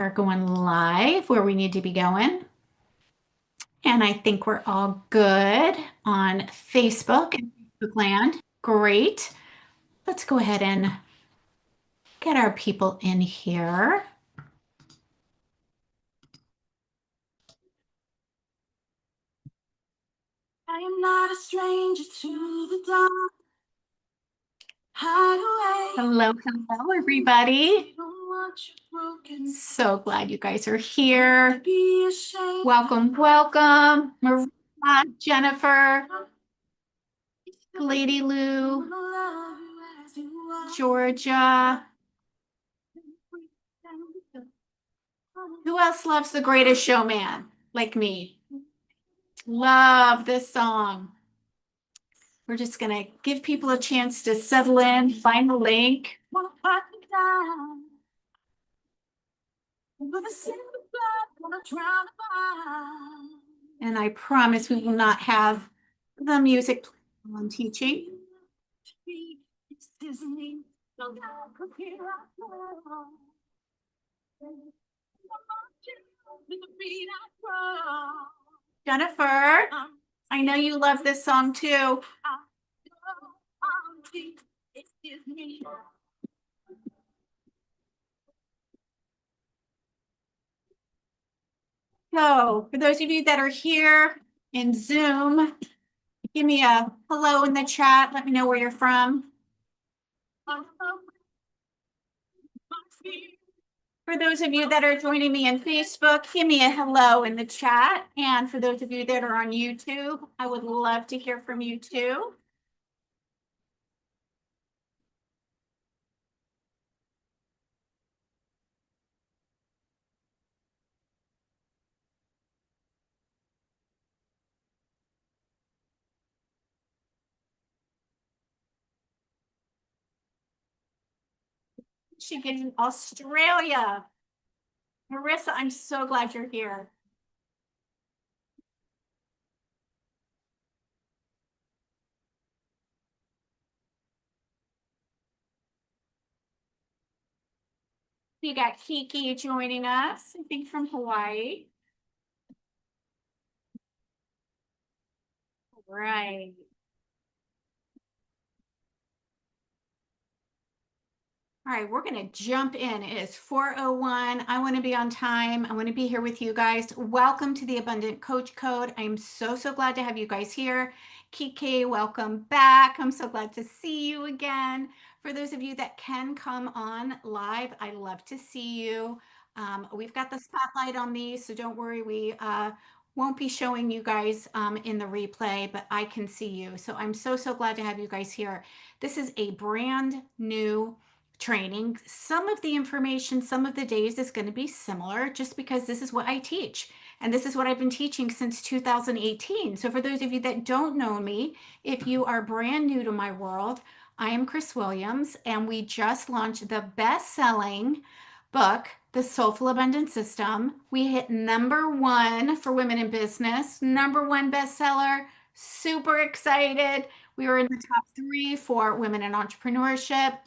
Are going live where we need to be going. And I think we're all good on Facebook and Facebook land. Great. Let's go ahead and get our people in here. I am not a stranger to the dark. Hello, hello, everybody. So glad you guys are here. Welcome, welcome. Maria, Jennifer, Lady Lou, Georgia. Who else loves The Greatest Showman like me? Love this song. We're just going to give people a chance to settle in, find the link. And I promise we will not have the music while I'm teaching. Jennifer, I know you love this song too. So for those of you that are here in Zoom, give me a hello in the chat. Let me know where you're from. For those of you that are joining me on Facebook, give me a hello in the chat. And for those of you that are on YouTube, I would love to hear from you too. She gets in Australia. Marissa, I'm so glad you're here. You got Kiki joining us, I think from Hawaii. Right. All right, we're going to jump in. It is 4:01. I want to be on time. I want to be here with you guys. Welcome to the Abundant Coach Code. I'm so glad to have you guys here. Kiki, welcome back. I'm so glad to see you again. For those of you that can come on live, I love to see you. We've got the spotlight on these, so don't worry. We won't be showing you guys in the replay, but I can see you. So I'm so glad to have you guys here. This is a brand new training. Some of the information, some of the days is going to be similar just because this is what I teach. And this is what I've been teaching since 2018. So for those of you that don't know me, if you are brand new to my world, I am Chris Williams, and we just launched the best-selling book, The Soulful Abundance System. We hit #1 for women in business, #1 bestseller. Super excited. We were in the top 3 for women in entrepreneurship.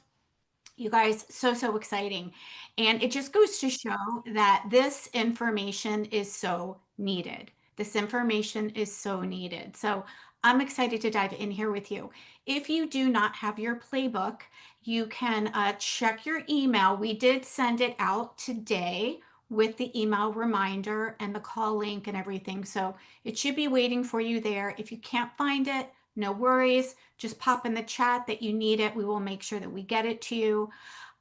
You guys, so exciting. And it just goes to show that this information is so needed. This information is so needed. So I'm excited to dive in here with you. If you do not have your playbook, you can check your email. We did send it out today with the email reminder and the call link and everything. So it should be waiting for you there. If you can't find it, no worries. Just pop in the chat that you need it. We will make sure that we get it to you.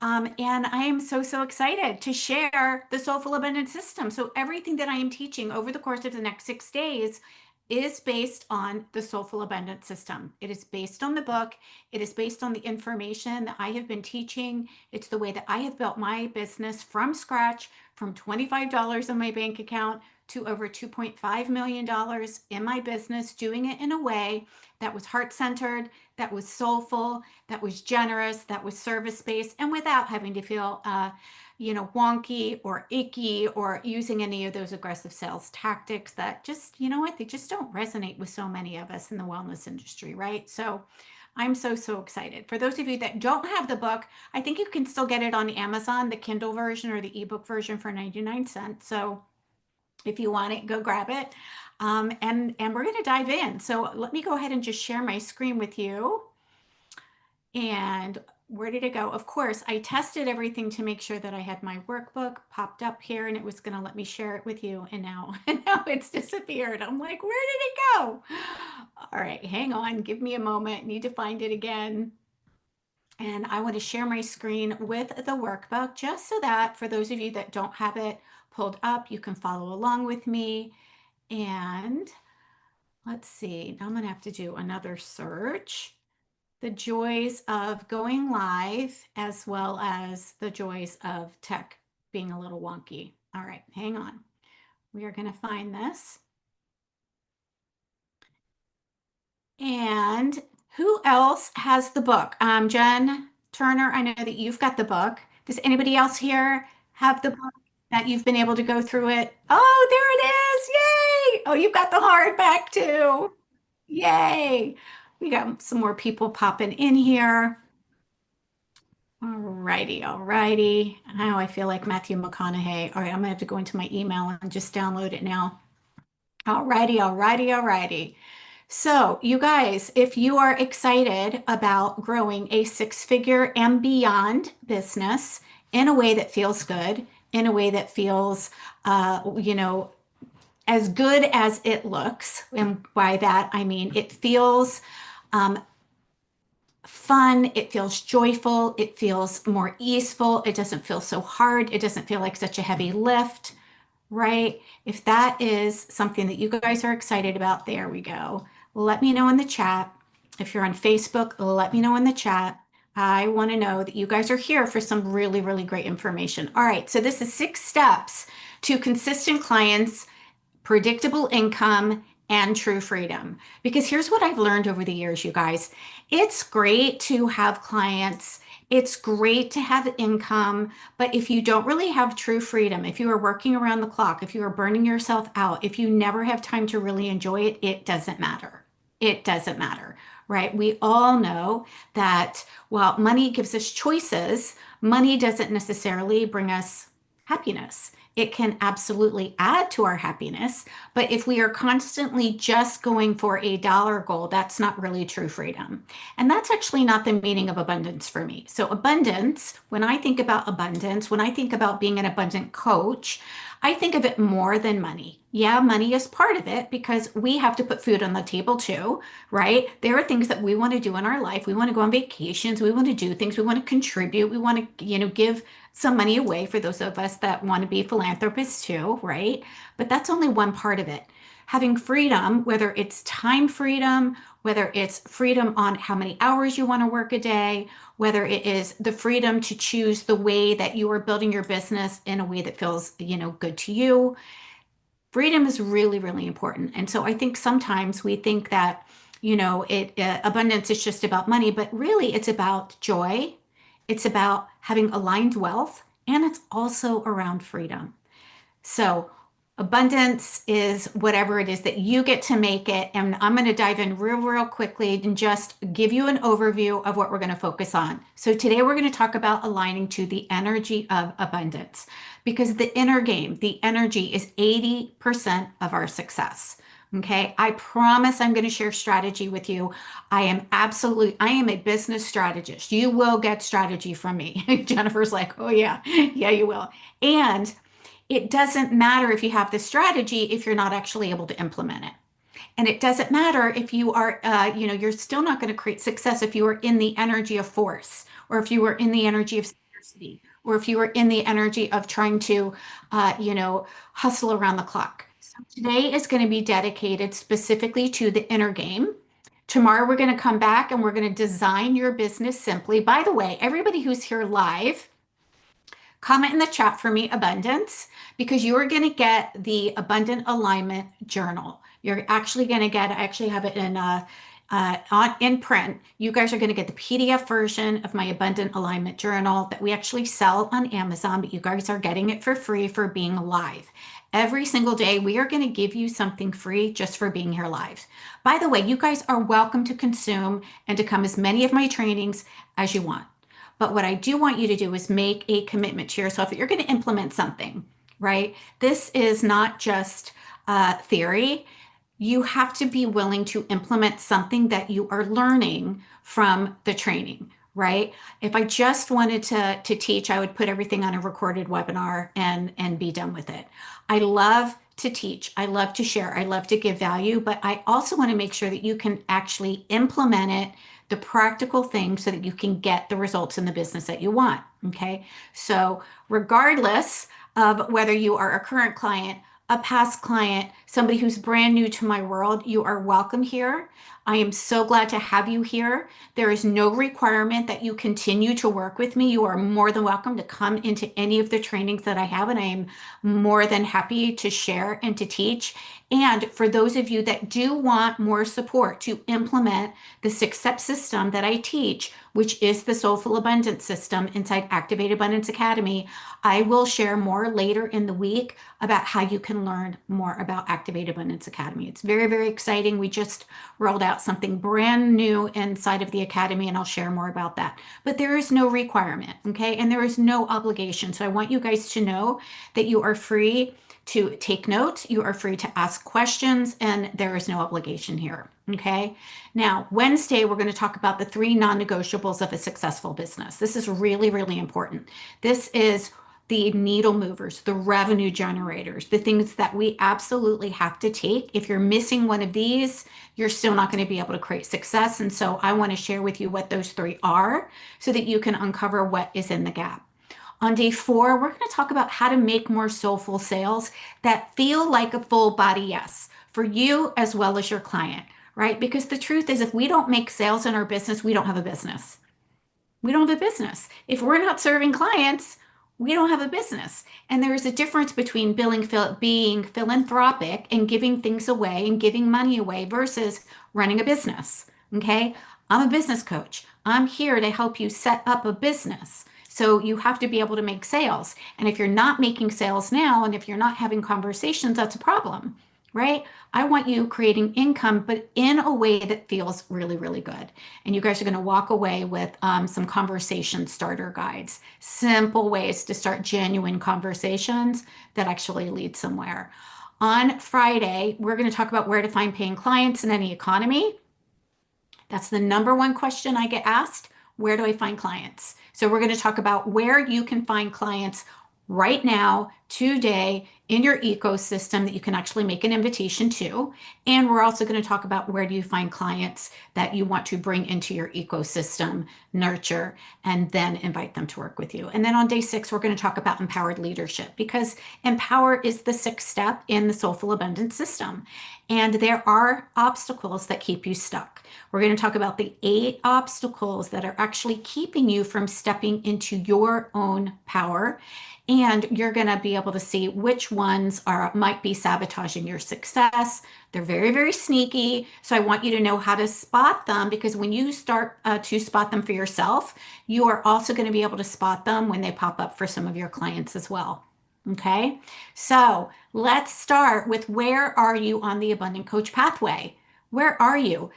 And I am so excited to share the Soulful Abundance System. So everything that I am teaching over the course of the next 6 days is based on the Soulful Abundance System. It is based on the book. It is based on the information that I have been teaching. It's the way that I have built my business from scratch, from $25 in my bank account to over $2.5 million in my business, doing it in a way that was heart-centered, that was soulful, that was generous, that was service-based, and without having to feel wonky or icky or using any of those aggressive sales tactics that just, you know what, they just don't resonate with so many of us in the wellness industry, right? So I'm so, so excited. For those of you that don't have the book, I think you can still get it on Amazon, the Kindle version or the ebook version for 99 cents. So if you want it, go grab it. And we're going to dive in. So let me go ahead and just share my screen with you. And where did it go? Of course, I tested everything to make sure that I had my workbook popped up here and it was going to let me share it with you. And now, and now it's disappeared. I'm like, where did it go? All right, hang on. Give me a moment. Need to find it again. And I want to share my screen with the workbook just so that for those of you that don't have it pulled up, you can follow along with me. And let's see, now I'm going to have to do another search. The joys of going live as well as the joys of tech being a little wonky. All right, hang on. We are going to find this. And who else has the book? Jen Turner, I know that you've got the book. Does anybody else here have the book that you've been able to go through it? Oh, there it is. Yay. Oh, you've got the hardback too. Yay. We got some more people popping in here. All righty, all righty. Now I feel like Matthew McConaughey. All right, I'm gonna have to go into my email and just download it now. All righty, all righty, all righty. So, you guys, if you are excited about growing a six-figure and beyond business in a way that feels good, in a way that feels, you know, as good as it looks, and by that I mean it feels um, fun, it feels joyful, it feels more easeful, it doesn't feel so hard, it doesn't feel like such a heavy lift, right? If that is something that you guys are excited about, there we go. Let me know in the chat. If you're on Facebook, let me know in the chat. I want to know that you guys are here for some really, really great information. All right, so this is 6 steps to consistent clients, predictable income, and true freedom. Because here's what I've learned over the years, you guys. It's great to have clients. It's great to have income, but if you don't really have true freedom, if you are working around the clock, if you are burning yourself out, if you never have time to really enjoy it, it doesn't matter. It doesn't matter, right? We all know that while money gives us choices, money doesn't necessarily bring us happiness. It can absolutely add to our happiness, but if we are constantly just going for a dollar goal, that's not really true freedom. And that's actually not the meaning of abundance for me. So, abundance, when I think about abundance, when I think about being an abundant coach, I think of it more than money. Yeah, money is part of it because we have to put food on the table too, right? There are things that we want to do in our life. We want to go on vacations. We want to do things. We want to contribute. We want to, give some money away for those of us that want to be philanthropists too, right? But that's only one part of it. Having freedom, whether it's time freedom, whether it's freedom on how many hours you want to work a day, whether it is the freedom to choose the way that you are building your business in a way that feels, good to you. Freedom is really, really important. And so I think sometimes we think that, abundance is just about money, but really it's about joy. It's about having aligned wealth, and it's also around freedom. So abundance is whatever it is that you get to make it. And I'm going to dive in real, real quickly and just give you an overview of what we're going to focus on. So today we're going to talk about aligning to the energy of abundance because the inner game, the energy is 80% of our success. Okay. I promise I'm going to share strategy with you. I am a business strategist. You will get strategy from me. Jennifer's like, oh yeah, yeah, you will. And it doesn't matter if you have the strategy if you're not actually able to implement it. And it doesn't matter if you are, you're still not going to create success if you are in the energy of force, or if you are in the energy of scarcity, or if you are in the energy of trying to, hustle around the clock. So today is going to be dedicated specifically to the inner game. Tomorrow, we're going to come back and we're going to design your business simply. By the way, everybody who's here live, comment in the chat for me abundance because you are going to get the abundant alignment journal. You're actually going to get, I actually have it in in print. You guys are going to get the PDF version of my Abundant Alignment Journal that we actually sell on Amazon, but you guys are getting it for free for being live. Every single day, we are going to give you something free just for being here live. By the way, you guys are welcome to consume and to come as many of my trainings as you want. But what I do want you to do is make a commitment to yourself that you're going to implement something, right? This is not just theory. You have to be willing to implement something that you are learning from the training, right? If I just wanted to teach, I would put everything on a recorded webinar and be done with it. I love to teach. I love to share. I love to give value, but I also want to make sure that you can actually implement it, the practical things, so that you can get the results in the business that you want. Okay. So regardless of whether you are a current client, a past client, somebody who's brand new to my world, you are welcome here. I am so glad to have you here. There is no requirement that you continue to work with me. You are more than welcome to come into any of the trainings that I have, and I am more than happy to share and to teach. And for those of you that do want more support to implement the 6-step system that I teach, which is the Soulful Abundance System inside Activate Abundance Academy, I will share more later in the week about how you can learn more about Activate Abundance Academy. It's very, very exciting. We just rolled out something brand new inside of the Academy, and I'll share more about that. But there is no requirement, okay? And there is no obligation. So I want you guys to know that you are free to take notes, you are free to ask questions, and there is no obligation here, okay? Now, Wednesday, we're going to talk about the 3 non-negotiables of a successful business. This is really, really important. This is the needle movers, the revenue generators, the things that we absolutely have to take. If you're missing one of these, you're still not going to be able to create success. And so I want to share with you what those 3 are so that you can uncover what is in the gap. On day 4, we're going to talk about how to make more soulful sales that feel like a full body yes for you as well as your client, right? Because the truth is, if we don't make sales in our business, we don't have a business. We don't have a business. If we're not serving clients, we don't have a business. And there is a difference between being philanthropic and giving things away and giving money away versus running a business. Okay. I'm a business coach. I'm here to help you set up a business. So you have to be able to make sales. And if you're not making sales now, and if you're not having conversations, that's a problem, right? I want you creating income, but in a way that feels really, really good. And you guys are going to walk away with some conversation starter guides, simple ways to start genuine conversations that actually lead somewhere. On Friday, we're going to talk about where to find paying clients in any economy. That's the number one question I get asked. Where do I find clients? So we're going to talk about where you can find clients right now, today, in your ecosystem that you can actually make an invitation to. And we're also going to talk about where do you find clients that you want to bring into your ecosystem, nurture, and then invite them to work with you. And then on day 6, we're going to talk about empowered leadership, because empower is the 6th step in the Soulful Abundance System. And there are obstacles that keep you stuck. We're going to talk about the 8 obstacles that are actually keeping you from stepping into your own power. And you're going to be able to see which ones might be sabotaging your success. They're very, very sneaky. So I want you to know how to spot them, because when you start to spot them for yourself, you are also going to be able to spot them when they pop up for some of your clients as well. Okay, so let's start with, where are you on the Abundant Coach pathway? Where are you?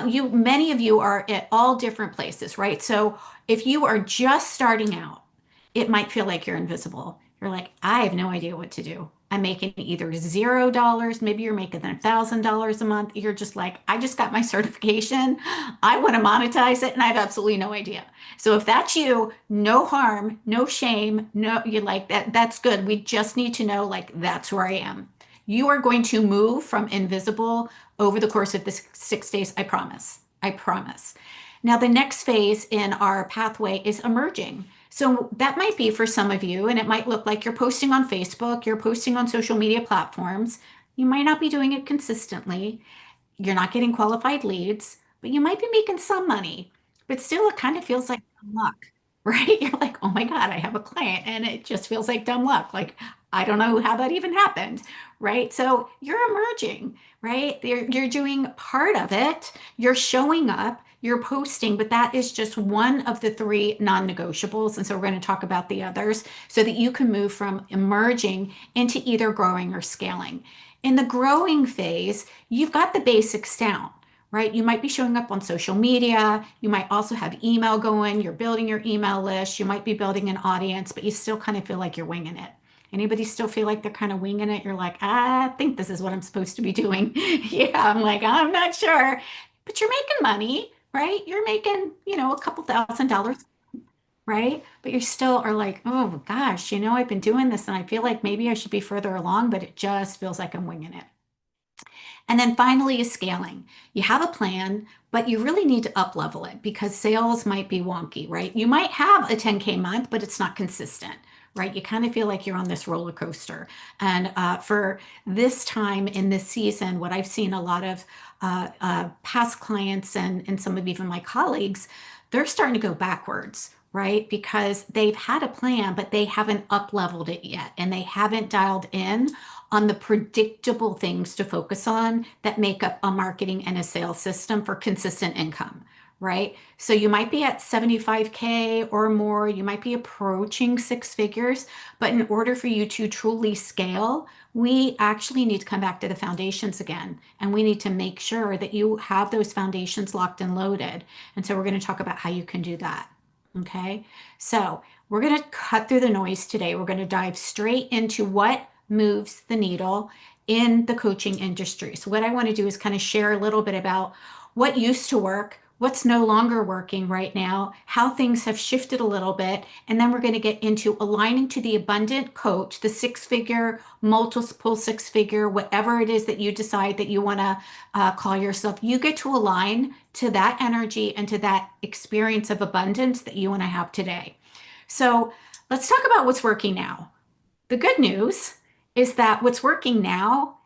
Many of you are at all different places, right? So if you are just starting out, it might feel like you're invisible. You're like, I have no idea what to do. I'm making either $0, maybe you're making $1,000 a month. You're just like, I just got my certification. I want to monetize it, and I have absolutely no idea. So if that's you, no harm, no shame, no, you're like that. That's good. We just need to know, like, that's where I am. You are going to move from invisible over the course of the 6 days. I promise. I promise. Now, the next phase in our pathway is emerging. So that might be for some of you, and it might look like you're posting on Facebook, you're posting on social media platforms. You might not be doing it consistently. You're not getting qualified leads, but you might be making some money. But still, it kind of feels like dumb luck, right? You're like, oh my God, I have a client, and it just feels like dumb luck. Like, I don't know how that even happened, right? So you're emerging, right? You're doing part of it. You're showing up, you're posting, but that is just one of the three non-negotiables. And so we're going to talk about the others so that you can move from emerging into either growing or scaling. In the growing phase, you've got the basics down, right? You might be showing up on social media. You might also have email going. You're building your email list. You might be building an audience, but you still kind of feel like you're winging it. Anybody still feel like they're kind of winging it? You're like, I think this is what I'm supposed to be doing. Yeah, I'm like, I'm not sure. But you're making money, right? You're making, a couple $1,000, right? But you still are like, oh gosh, I've been doing this and I feel like maybe I should be further along, but it just feels like I'm winging it. And then finally is scaling. You have a plan, but you really need to up level it because sales might be wonky, right? You might have a 10K month, but it's not consistent, right? You kind of feel like you're on this roller coaster. And for this time in this season, what I've seen a lot of past clients and some of even my colleagues, they're starting to go backwards, right? Because they've had a plan, but they haven't up leveled it yet. And they haven't dialed in on the predictable things to focus on that make up a marketing and a sales system for consistent income, right? So you might be at 75K or more, you might be approaching six figures, but in order for you to truly scale, we actually need to come back to the foundations again. And we need to make sure that you have those foundations locked and loaded. And so we're going to talk about how you can do that. Okay. So we're going to cut through the noise today. We're going to dive straight into what moves the needle in the coaching industry. So what I want to do is kind of share a little bit about what used to work, what's no longer working right now, how things have shifted a little bit, and then we're going to get into aligning to the abundant coach, the six-figure, multiple six-figure, whatever it is that you decide that you want to call yourself. You get to align to that energy and to that experience of abundance that you want to have today. So let's talk about what's working now. The good news is that what's working now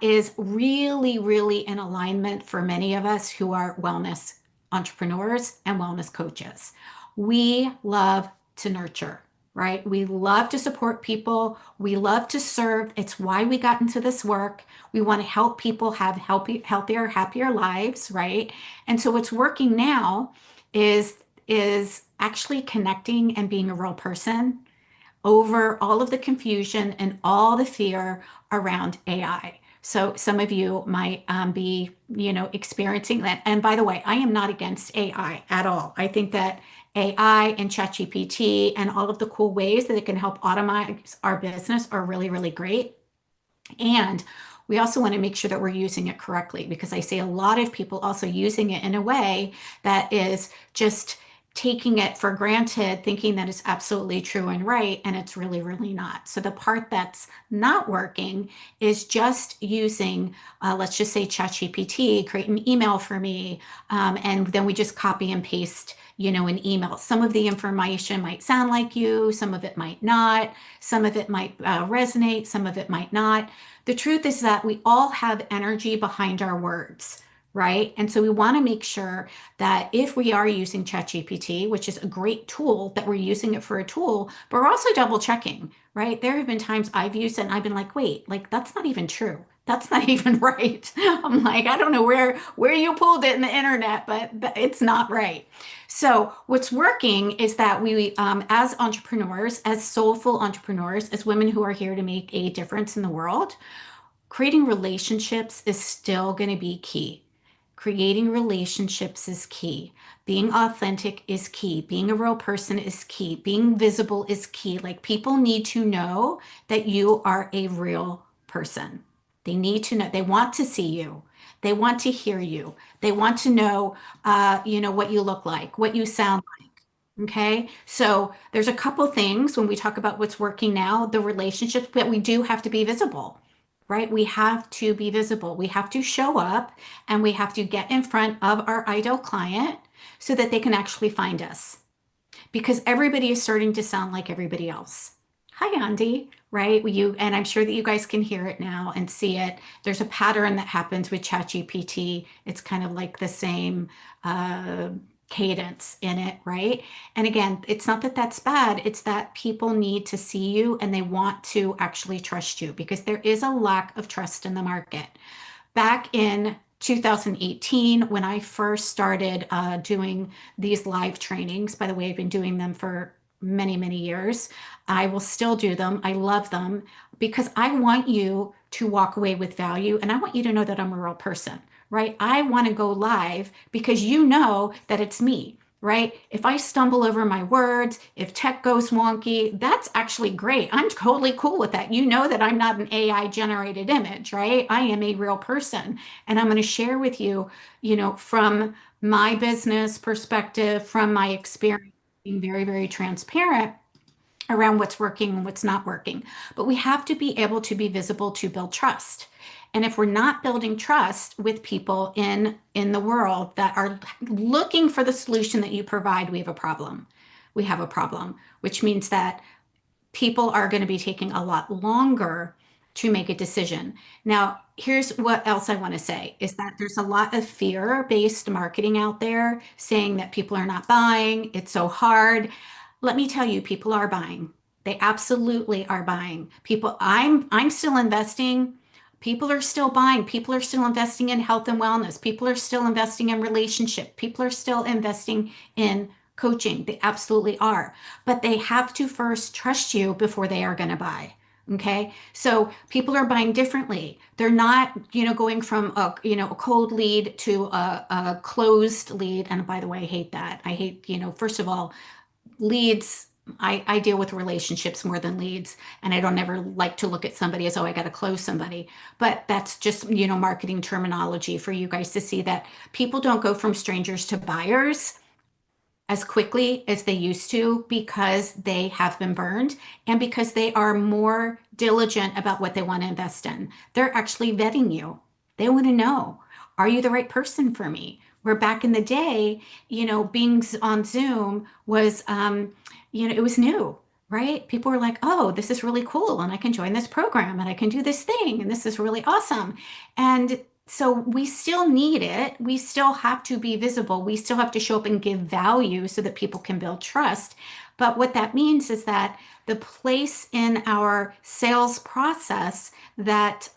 is really, really in alignment for many of us who are wellness entrepreneurs and wellness coaches. We love to nurture, right? We love to support people. We love to serve. It's why we got into this work. We want to help people have healthier, happier lives, right? And so what's working now is actually connecting and being a real person over all of the confusion and all the fear around AI. So some of you might be, experiencing that. And by the way, I am not against AI at all. I think that AI and ChatGPT and all of the cool ways that it can help automate our business are really, really great. And we also want to make sure that we're using it correctly because I see a lot of people also using it in a way that is just taking it for granted, thinking that it's absolutely true and right, and it's really, really not. So the part that's not working is just using, let's just say ChatGPT, create an email for me, and then we just copy and paste an email. Some of the information might sound like you, some of it might not, some of it might resonate, some of it might not. The truth is that we all have energy behind our words, right? And so we want to make sure that if we are using ChatGPT, which is a great tool, that we're using it for a tool, but we're also double checking, right? There have been times I've used it and I've been like, wait, like that's not even true. That's not even right. I'm like, I don't know where you pulled it in the internet, but it's not right. So what's working is that we, as entrepreneurs, as soulful entrepreneurs, as women who are here to make a difference in the world, creating relationships is still going to be key. Creating relationships is key. Being authentic is key. Being a real person is key. Being visible is key. Like people need to know that you are a real person. They need to know. They want to see you. They want to hear you. They want to know, what you look like, what you sound like. Okay. So there's a couple things when we talk about what's working now, the relationships, but we do have to be visible, right? We have to be visible. We have to show up and we have to get in front of our ideal client so that they can actually find us because everybody is starting to sound like everybody else. Hi, Andy, right? And I'm sure that you guys can hear it now and see it. There's a pattern that happens with ChatGPT. It's kind of like the same cadence in it, right? And again, it's not that that's bad, it's that people need to see you and they want to actually trust you because there is a lack of trust in the market. Back in 2018, when I first started doing these live trainings, by the way, I've been doing them for many, many years. I will still do them. I love them because I want you to walk away with value and I want you to know that I'm a real person, right? I want to go live because you know that it's me. Right? If I stumble over my words, if tech goes wonky, that's actually great. I'm totally cool with that. You know that I'm not an AI generated image, right? I am a real person. And I'm going to share with you, from my business perspective, from my experience, being very, very transparent around what's working and what's not working. But we have to be able to be visible to build trust. And if we're not building trust with people in the world that are looking for the solution that you provide, we have a problem. We have a problem, which means that people are going to be taking a lot longer to make a decision. Now, here's what else I want to say is that there's a lot of fear-based marketing out there saying that people are not buying, it's so hard. Let me tell you, people are buying. They absolutely are buying. I'm still investing. People are still buying. People are still investing in health and wellness. People are still investing in relationship. People are still investing in coaching. They absolutely are. But they have to first trust you before they are going to buy. Okay. So people are buying differently. They're not, going from a cold lead to a closed lead. And by the way, I hate that. I hate, first of all, leads. I deal with relationships more than leads, and I don't ever like to look at somebody as, oh, I got to close somebody. But that's just, marketing terminology for you guys to see that people don't go from strangers to buyers as quickly as they used to because they have been burned and because they are more diligent about what they want to invest in. They're actually vetting you. They want to know, are you the right person for me? Where back in the day, being on Zoom was, it was new, right? People were like, oh, this is really cool. And I can join this program and I can do this thing. And this is really awesome. And so we still need it. We still have to be visible. We still have to show up and give value so that people can build trust. But what that means is that the place in our sales process that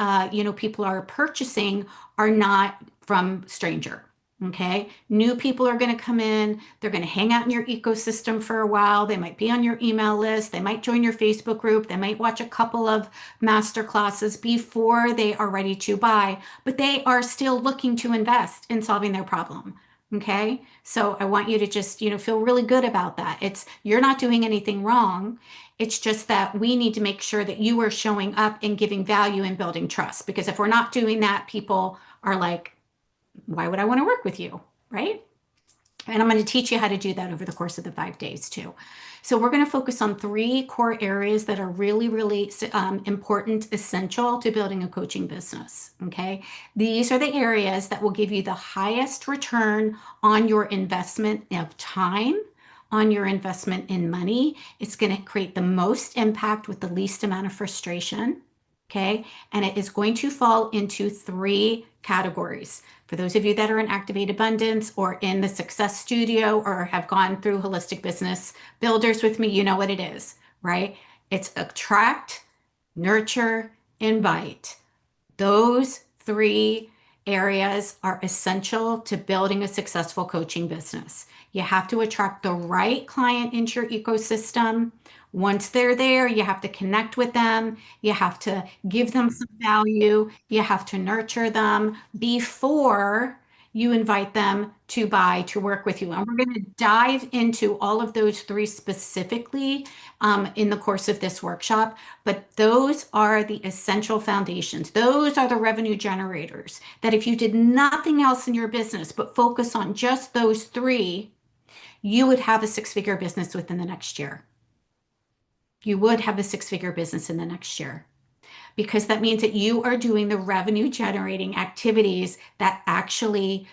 people are purchasing are not from stranger. Okay. New people are going to come in. They're going to hang out in your ecosystem for a while. They might be on your email list. They might join your Facebook group. They might watch a couple of master classes before they are ready to buy, but they are still looking to invest in solving their problem. Okay. So I want you to just, feel really good about that. You're not doing anything wrong. It's just that we need to make sure that you are showing up and giving value and building trust. Because if we're not doing that, people are like, why would I want to work with you? Right? And I'm going to teach you how to do that over the course of the 5 days too. So we're going to focus on 3 core areas that are really, really important, essential to building a coaching business. Okay. These are the areas that will give you the highest return on your investment of time, on your investment in money. It's going to create the most impact with the least amount of frustration. Okay. And it is going to fall into 3 categories. For those of you that are in Activate Abundance or in the Success Studio or have gone through Holistic Business Builders with me, you know what it is, right? It's attract, nurture, invite. Those 3 areas are essential to building a successful coaching business. You have to attract the right client into your ecosystem. Once they're there, you have to connect with them. You have to give them some value. You have to nurture them before you invite them to buy, to work with you. And we're going to dive into all of those 3 specifically in the course of this workshop. But those are the essential foundations. Those are the revenue generators that if you did nothing else in your business but focus on just those 3, you would have a 6-figure business within the next year. You would have a 6-figure business in the next year because that means that you are doing the revenue generating activities that actually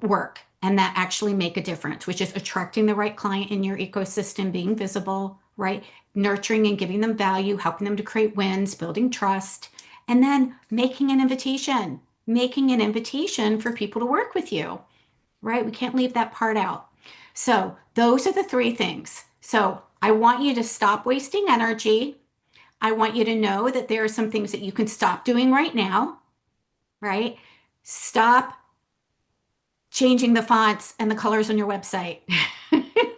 work and that actually make a difference, which is attracting the right client in your ecosystem, being visible, right? Nurturing and giving them value, helping them to create wins, building trust, and then making an invitation for people to work with you, right? We can't leave that part out. So those are the three things. So I want you to stop wasting energy. I want you to know that there are some things that you can stop doing right now, right? Stop changing the fonts and the colors on your website.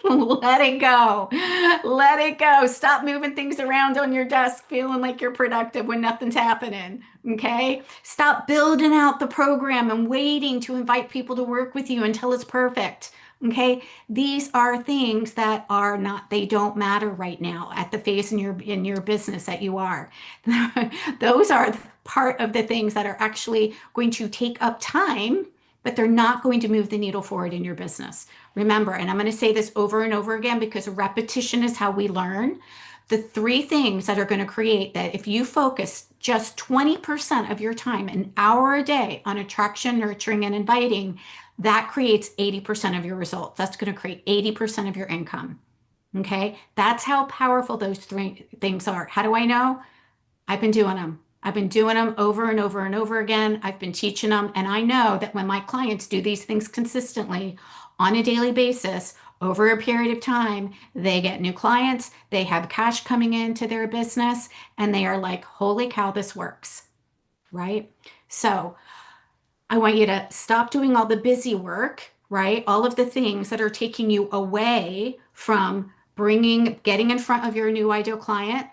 Let it go. Let it go. Stop moving things around on your desk feeling like you're productive when nothing's happening. Okay? Stop building out the program and waiting to invite people to work with you until it's perfect. Okay? These are things that are not, they don't matter right now at the phase in your business that you are. Those are part of the things that are actually going to take up time, but they're not going to move the needle forward in your business. Remember, and I'm going to say this over and over again because repetition is how we learn. The three things that are going to create that if you focus just 20% of your time, an hour a day on attraction, nurturing, and inviting, that creates 80% of your results. That's going to create 80% of your income. Okay. That's how powerful those three things are. How do I know? I've been doing them. I've been doing them over and over and over again. I've been teaching them. And I know that when my clients do these things consistently on a daily basis over a period of time, they get new clients, they have cash coming into their business, and they are like, holy cow, this works. Right? So I want you to stop doing all the busy work, right? All of the things that are taking you away from getting in front of your new ideal client,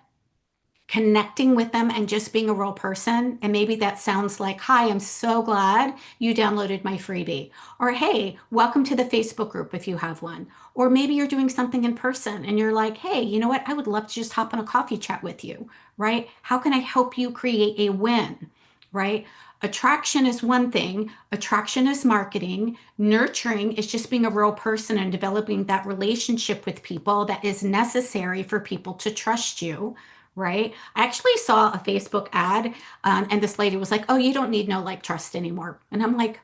connecting with them and just being a real person. And maybe that sounds like, hi, I'm so glad you downloaded my freebie. Or, hey, welcome to the Facebook group if you have one. Or maybe you're doing something in person and you're like, hey, you know what? I would love to just hop on a coffee chat with you, right? How can I help you create a win, right? Attraction is one thing. Attraction is marketing. Nurturing is just being a real person and developing that relationship with people that is necessary for people to trust you, right? I actually saw a Facebook ad, and this lady was like, "Oh, you don't need no like trust anymore." And I'm like,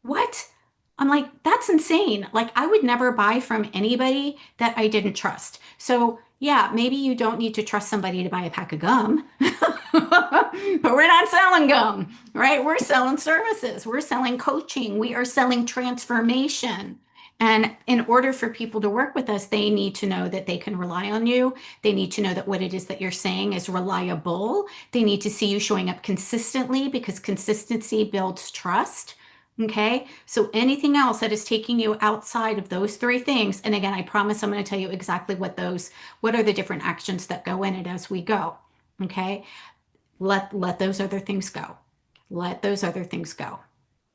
"What?" I'm like, "That's insane. Like, I would never buy from anybody that I didn't trust." So, yeah, maybe you don't need to trust somebody to buy a pack of gum, but we're not selling gum, right? We're selling services, we're selling coaching, we are selling transformation. And in order for people to work with us, they need to know that they can rely on you. They need to know that what it is that you're saying is reliable. They need to see you showing up consistently because consistency builds trust. Okay. So anything else that is taking you outside of those three things, and again, I promise I'm going to tell you exactly what are the different actions that go in it as we go. Okay. Let those other things go. Let those other things go.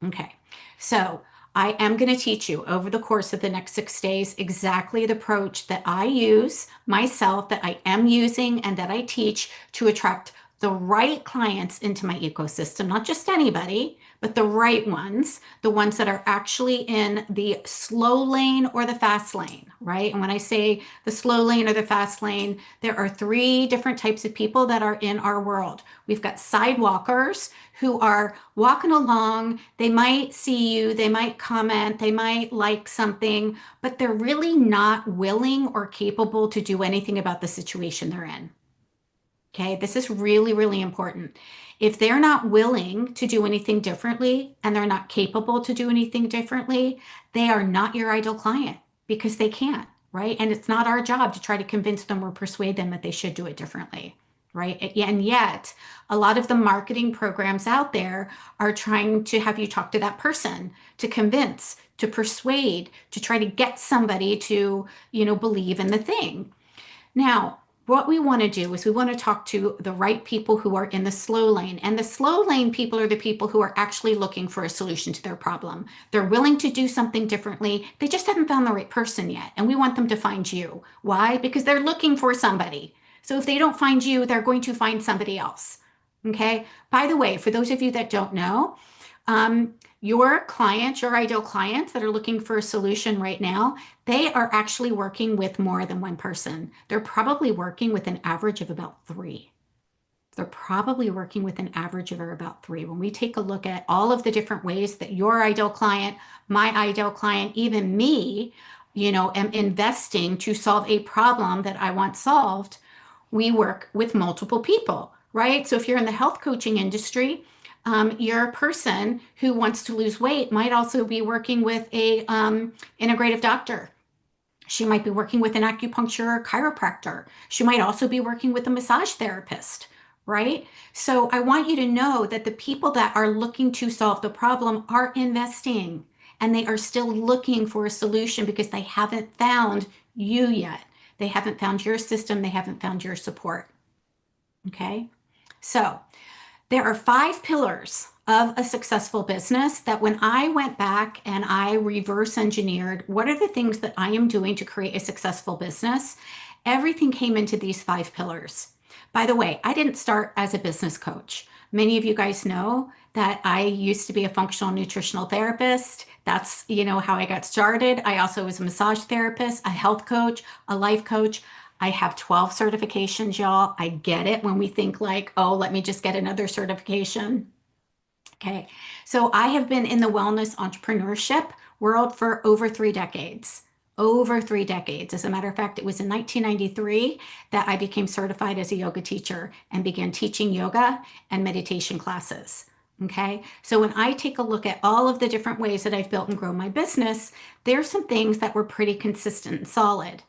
Okay. So I am going to teach you over the course of the next 6 days exactly the approach that I use myself, that I am using, and that I teach to attract the right clients into my ecosystem, not just anybody, but the right ones, the ones that are actually in the slow lane or the fast lane, right? And when I say the slow lane or the fast lane, there are three different types of people that are in our world. We've got sidewalkers who are walking along. They might see you, they might comment, they might like something, but they're really not willing or capable to do anything about the situation they're in. Okay, this is really, really important. If they're not willing to do anything differently and they're not capable to do anything differently, they are not your ideal client because they can't, right? And it's not our job to try to convince them or persuade them that they should do it differently, right? And yet, a lot of the marketing programs out there are trying to have you talk to that person, to convince, to persuade, to try to get somebody to, believe in the thing. Now, what we want to do is we want to talk to the right people who are in the slow lane. And the slow lane people are the people who are actually looking for a solution to their problem. They're willing to do something differently. They just haven't found the right person yet. And we want them to find you. Why? Because they're looking for somebody. So if they don't find you, they're going to find somebody else. Okay. By the way, for those of you that don't know, your clients, your ideal clients that are looking for a solution right now, they are actually working with more than one person. They're probably working with an average of about three. They're probably working with an average of about three. When we take a look at all of the different ways that your ideal client, my ideal client, even me, am investing to solve a problem that I want solved, we work with multiple people, right? So if you're in the health coaching industry, Your person who wants to lose weight might also be working with a integrative doctor. She might be working with an acupuncture or chiropractor. She might also be working with a massage therapist, right? So I want you to know that the people that are looking to solve the problem are investing and they are still looking for a solution because they haven't found you yet. They haven't found your system. They haven't found your support. Okay. So there are 5 pillars of a successful business that when I went back and I reverse engineered, what are the things that I am doing to create a successful business? Everything came into these 5 pillars. By the way, I didn't start as a business coach. Many of you guys know that I used to be a functional nutritional therapist. That's, how I got started. I also was a massage therapist, a health coach, a life coach. I have 12 certifications, y'all. I get it when we think like, oh, let me just get another certification. Okay. So I have been in the wellness entrepreneurship world for over 3 decades. Over 3 decades. As a matter of fact, it was in 1993 that I became certified as a yoga teacher and began teaching yoga and meditation classes. Okay. So when I take a look at all of the different ways that I've built and grown my business, there's some things that were pretty consistent and solid.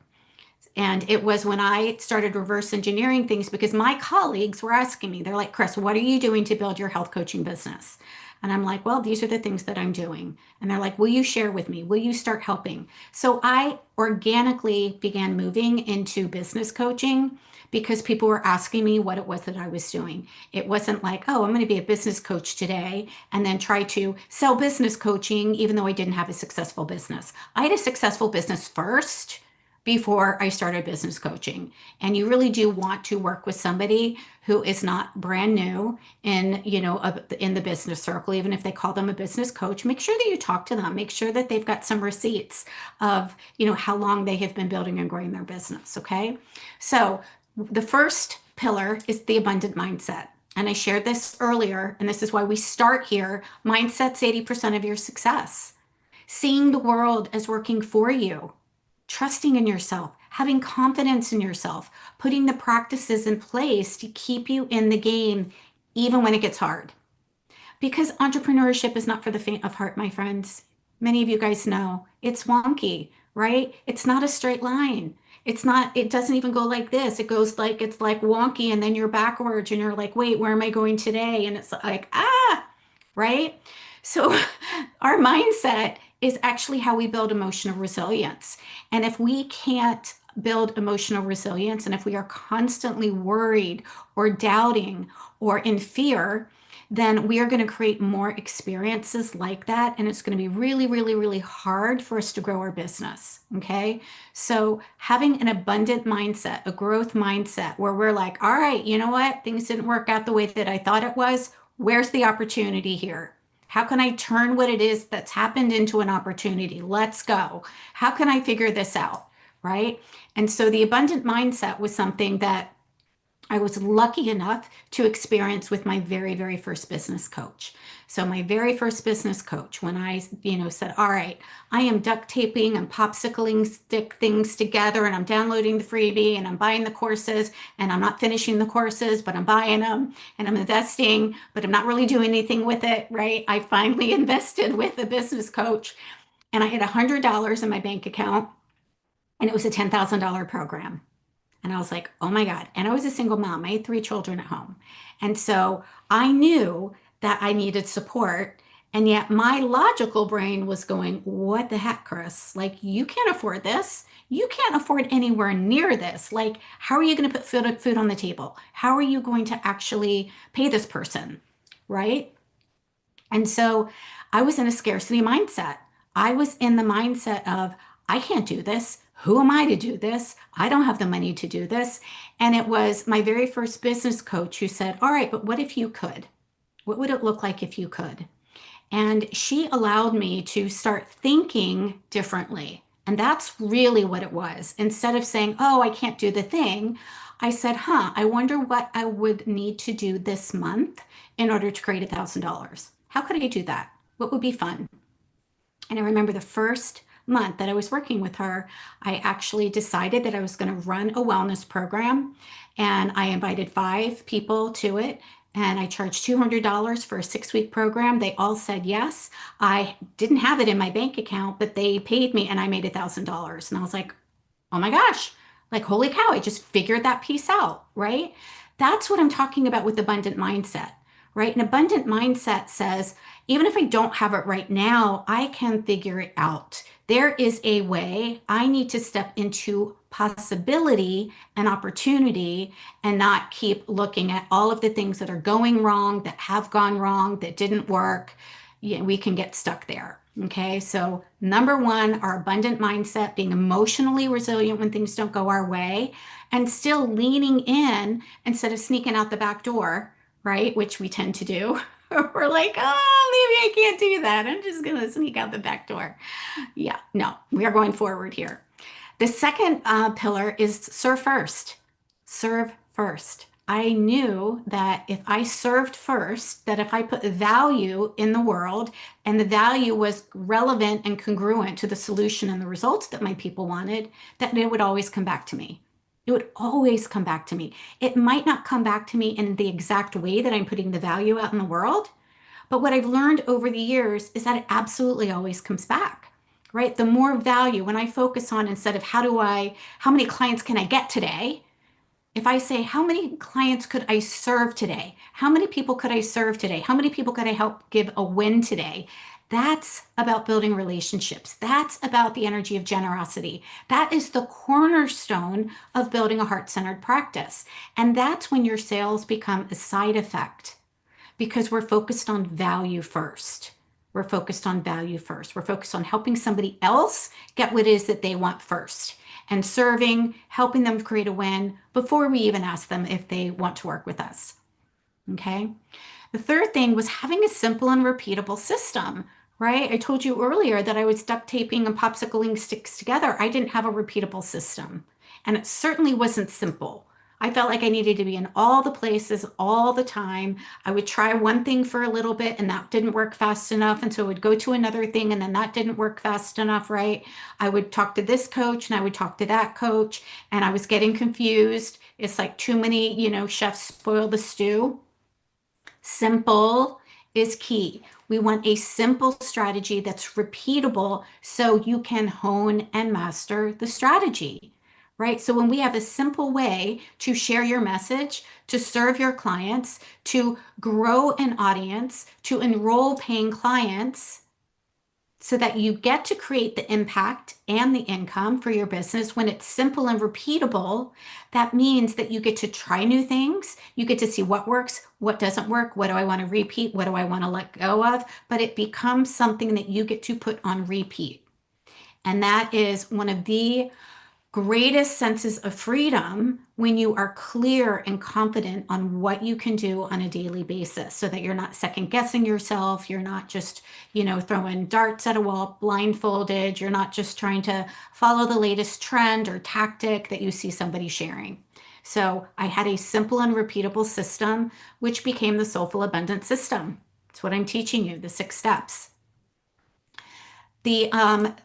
And it was when I started reverse engineering things because my colleagues were asking me, they're like, Chris, what are you doing to build your health coaching business? And I'm like, well, these are the things that I'm doing. And they're like, will you share with me? Will you start helping? So I organically began moving into business coaching because people were asking me what it was that I was doing. It wasn't like, oh, I'm going to be a business coach today and then try to sell business coaching, even though I didn't have a successful business. I had a successful business first before I started business coaching. And you really do want to work with somebody who is not brand new in the business circle, even if they call them a business coach. Make sure that you talk to them. Make sure that they've got some receipts of, how long they have been building and growing their business. Okay. So the first pillar is the abundant mindset. And I shared this earlier, and this is why we start here. Mindset's 80% of your success. Seeing the world as working for you, trusting in yourself, having confidence in yourself, putting the practices in place to keep you in the game, even when it gets hard. Because entrepreneurship is not for the faint of heart, my friends. Many of you guys know it's wonky, right? It's not a straight line. It doesn't even go like this. It goes like, it's like wonky, and then you're backwards and you're like, wait, where am I going today? And it's like, right? So our mindset is actually how we build emotional resilience. And if we can't build emotional resilience, and if we are constantly worried or doubting or in fear, then we are going to create more experiences like that. And it's going to be really, really, really hard for us to grow our business. Okay. So having an abundant mindset, a growth mindset where we're like, all right, you know what? Things didn't work out the way that I thought it was. Where's the opportunity here? How can I turn what it is that's happened into an opportunity? Let's go. How can I figure this out? Right. And so the abundant mindset was something that I was lucky enough to experience with my very, very first business coach. So my very first business coach, when I, said, all right, I am duct taping and popsicling stick things together and I'm downloading the freebie and I'm buying the courses and I'm not finishing the courses, but I'm buying them and I'm investing, but I'm not really doing anything with it, right? I finally invested with a business coach and I had $100 in my bank account and it was a $10,000 program. And I was like, oh my God. And I was a single mom. I had 3 children at home. And so I knew that I needed support. And yet my logical brain was going, what the heck, Chris? Like, you can't afford this. You can't afford anywhere near this. Like, how are you going to put food on the table? How are you going to actually pay this person? Right. And so I was in a scarcity mindset. I was in the mindset of, I can't do this. Who am I to do this? I don't have the money to do this. And it was my very first business coach who said, all right, but what if you could? What would it look like if you could? And she allowed me to start thinking differently. And that's really what it was. Instead of saying, oh, I can't do the thing, I said, I wonder what I would need to do this month in order to create $1,000. How could I do that? What would be fun? And I remember the first month that I was working with her, I actually decided that I was going to run a wellness program. And I invited 5 people to it. and I charged $200 for a 6-week program. They all said yes. I didn't have it in my bank account, but they paid me and I made $1,000. And I was like, oh my gosh, like, holy cow, I just figured that piece out, right? That's what I'm talking about with abundant mindset, right? An abundant mindset says, even if I don't have it right now, I can figure it out. There is a way. I need to step into possibility and opportunity and not keep looking at all of the things that are going wrong, that have gone wrong, that didn't work. Yeah, we can get stuck there. Okay, so number one, our abundant mindset, being emotionally resilient when things don't go our way, and still leaning in instead of sneaking out the back door, right? Which we tend to do. We're like, oh, maybe I can't do that. I'm just going to sneak out the back door. Yeah, no, we are going forward here. The second pillar is serve first. Serve first. I knew that if I served first, that if I put value in the world and the value was relevant and congruent to the solution and the results that my people wanted, that it would always come back to me. It would always come back to me. It might not come back to me in the exact way that I'm putting the value out in the world, but what I've learned over the years is that it absolutely always comes back, right? The more value, when I focus on instead of how many clients can I get today? If I say, how many clients could I serve today? How many people could I serve today? How many people could I help give a win today? That's about building relationships. That's about the energy of generosity. That is the cornerstone of building a heart-centered practice. And that's when your sales become a side effect because we're focused on value first. We're focused on value first. We're focused on helping somebody else get what it is that they want first and serving, helping them create a win before we even ask them if they want to work with us. Okay. The third thing was having a simple and repeatable system, right? I told you earlier that I was duct taping and popsicling sticks together. I didn't have a repeatable system, and it certainly wasn't simple. I felt like I needed to be in all the places all the time. I would try one thing for a little bit and that didn't work fast enough. And so I would go to another thing and then that didn't work fast enough, right? I would talk to this coach and I would talk to that coach and I was getting confused. It's like too many, chefs spoil the stew. Simple is key. We want a simple strategy that's repeatable so you can hone and master the strategy, right? So when we have a simple way to share your message, to serve your clients, to grow an audience, to enroll paying clients, so that you get to create the impact and the income for your business when it's simple and repeatable, that means that you get to try new things. You get to see what works, what doesn't work, what do I want to repeat, what do I want to let go of, but it becomes something that you get to put on repeat. And that is one of the greatest senses of freedom when you are clear and confident on what you can do on a daily basis so that you're not second guessing yourself. You're not just, throwing darts at a wall blindfolded. You're not just trying to follow the latest trend or tactic that you see somebody sharing. So I had a simple and repeatable system, which became the Soulful Abundance System. It's what I'm teaching you, the 6 steps. The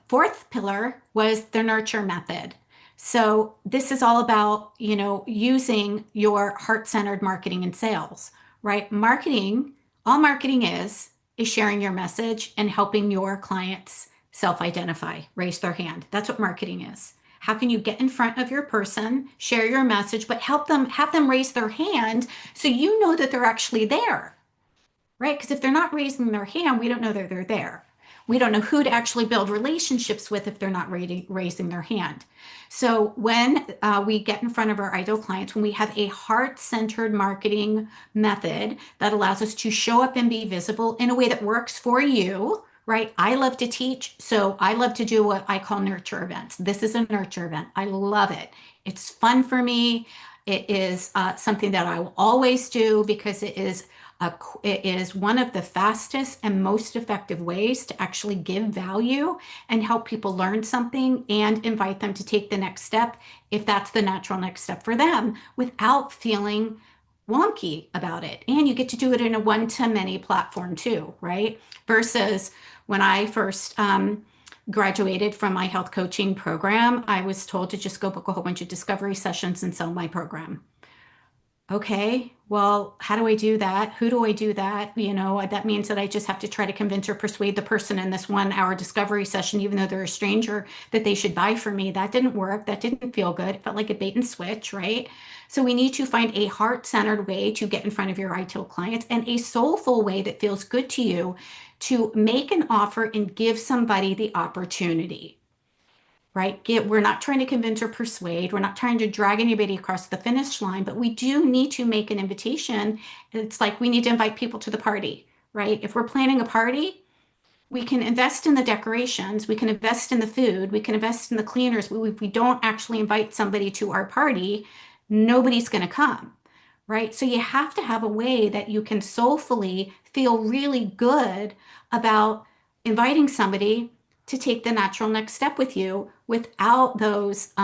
fourth pillar was the nurture method. So this is all about, using your heart-centered marketing and sales, right? All marketing is sharing your message and helping your clients self-identify, raise their hand. That's what marketing is. How can you get in front of your person, share your message, but have them raise their hand so you know that they're actually there, right? Because if they're not raising their hand, we don't know that they're there. We don't know who to actually build relationships with if they're not raising their hand. So when we get in front of our ideal clients, when we have a heart-centered marketing method that allows us to show up and be visible in a way that works for you, right? I love to teach, so I love to do what I call nurture events. This is a nurture event. I love it. It's fun for me. It is something that I will always do because it is one of the fastest and most effective ways to actually give value and help people learn something and invite them to take the next step, if that's the natural next step for them, without feeling wonky about it. And you get to do it in a one-to-many platform too, right? Versus when I first graduated from my health coaching program, I was told to just go book a whole bunch of discovery sessions and sell my program. Okay, well, how do I do that? Who do I do that? That means that I just have to try to convince or persuade the person in this 1 hour discovery session, even though they're a stranger, that they should buy from me. That didn't work. That didn't feel good. It felt like a bait and switch, right? So we need to find a heart-centered way to get in front of your ideal clients and a soulful way that feels good to you to make an offer and give somebody the opportunity, right? We're not trying to convince or persuade. We're not trying to drag anybody across the finish line, but we do need to make an invitation. It's like we need to invite people to the party, right? If we're planning a party, we can invest in the decorations, we can invest in the food, we can invest in the cleaners. But if we don't actually invite somebody to our party, nobody's going to come, right? So you have to have a way that you can soulfully feel really good about inviting somebody to take the natural next step with you without those,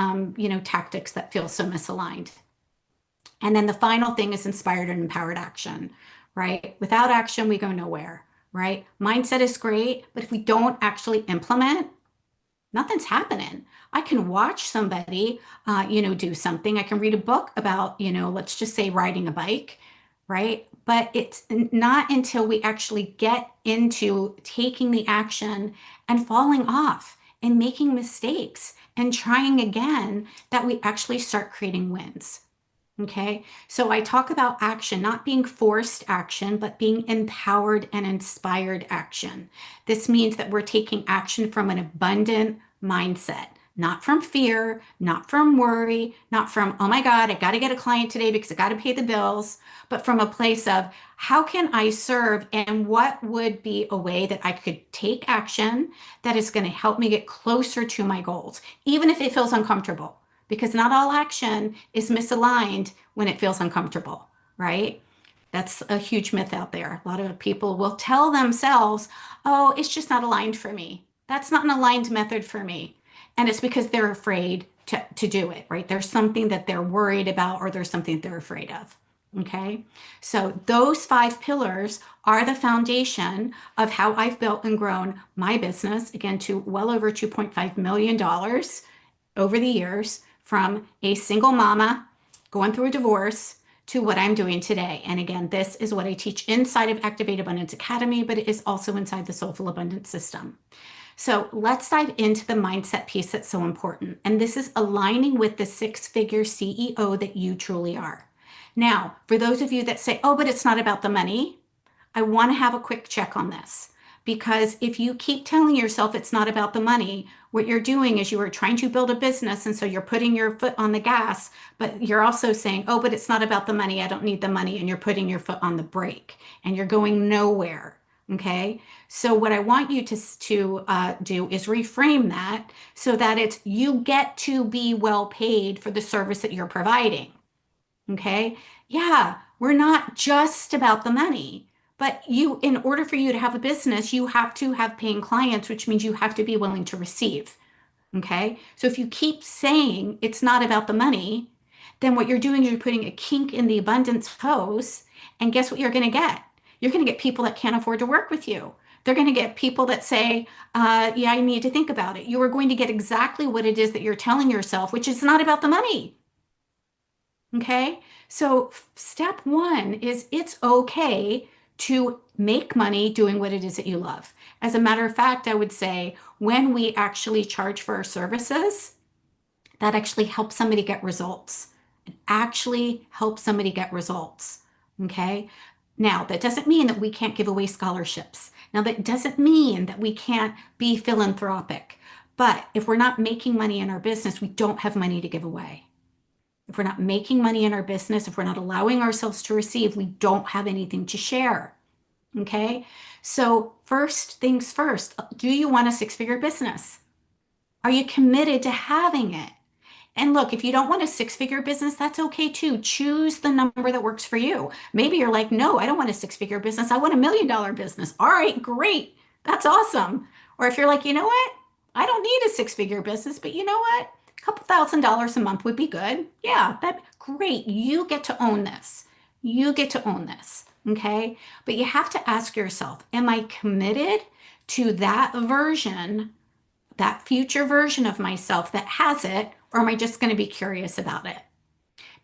tactics that feel so misaligned. And then the final thing is inspired and empowered action, right? Without action, we go nowhere, right? Mindset is great, but if we don't actually implement, nothing's happening. I can watch somebody, do something. I can read a book about, let's just say riding a bike, right? But it's not until we actually get into taking the action and falling off and making mistakes and trying again that we actually start creating wins. Okay, so I talk about action, not being forced action, but being empowered and inspired action. This means that we're taking action from an abundant mindset, not from fear, not from worry, not from, oh my God, I got to get a client today because I got to pay the bills, but from a place of how can I serve and what would be a way that I could take action that is going to help me get closer to my goals, even if it feels uncomfortable, because not all action is misaligned when it feels uncomfortable, right? That's a huge myth out there. A lot of people will tell themselves, oh, it's just not aligned for me. That's not an aligned method for me. And it's because they're afraid to do it, right? There's something that they're worried about or there's something they're afraid of. Okay. So those 5 pillars are the foundation of how I've built and grown my business, again, to well over $2.5 million over the years from a single mama going through a divorce to what I'm doing today. And again, this is what I teach inside of Activate Abundance Academy, but it is also inside the Soulful Abundance System. So let's dive into the mindset piece that's so important. And this is aligning with the 6-figure CEO that you truly are. Now, for those of you that say, oh, but it's not about the money, I want to have a quick check on this. Because if you keep telling yourself it's not about the money, what you're doing is you are trying to build a business. And so you're putting your foot on the gas, but you're also saying, oh, but it's not about the money. I don't need the money. And you're putting your foot on the brake and you're going nowhere. Okay. So what I want you to do is reframe that so that it's you get to be well paid for the service that you're providing. Okay. Yeah. We're not just about the money. But in order for you to have a business, you have to have paying clients, which means you have to be willing to receive. Okay. So if you keep saying it's not about the money, then what you're doing is you're putting a kink in the abundance hose. And guess what you're going to get? You're going to get people that can't afford to work with you. They're going to get people that say, yeah, I need to think about it. You are going to get exactly what it is that you're telling yourself, which is not about the money. Okay. So step one is it's okay to make money doing what it is that you love. As a matter of fact, I would say when we actually charge for our services, that actually helps somebody get results. It actually helps somebody get results. Okay. Now, that doesn't mean that we can't give away scholarships. Now, that doesn't mean that we can't be philanthropic. But if we're not making money in our business, we don't have money to give away. If we're not making money in our business, if we're not allowing ourselves to receive, we don't have anything to share. Okay. So, first things first, do you want a 6-figure business? Are you committed to having it? And look, if you don't want a 6-figure business, that's okay too. Choose the number that works for you. Maybe you're like, no, I don't want a 6-figure business. I want $1 million business. All right, great. That's awesome. Or if you're like, you know what? I don't need a 6-figure business, but you know what? A couple $1,000s a month would be good. Yeah, that great. You get to own this. You get to own this. Okay. But you have to ask yourself, am I committed to that version, that future version of myself that has it, or am I just going to be curious about it?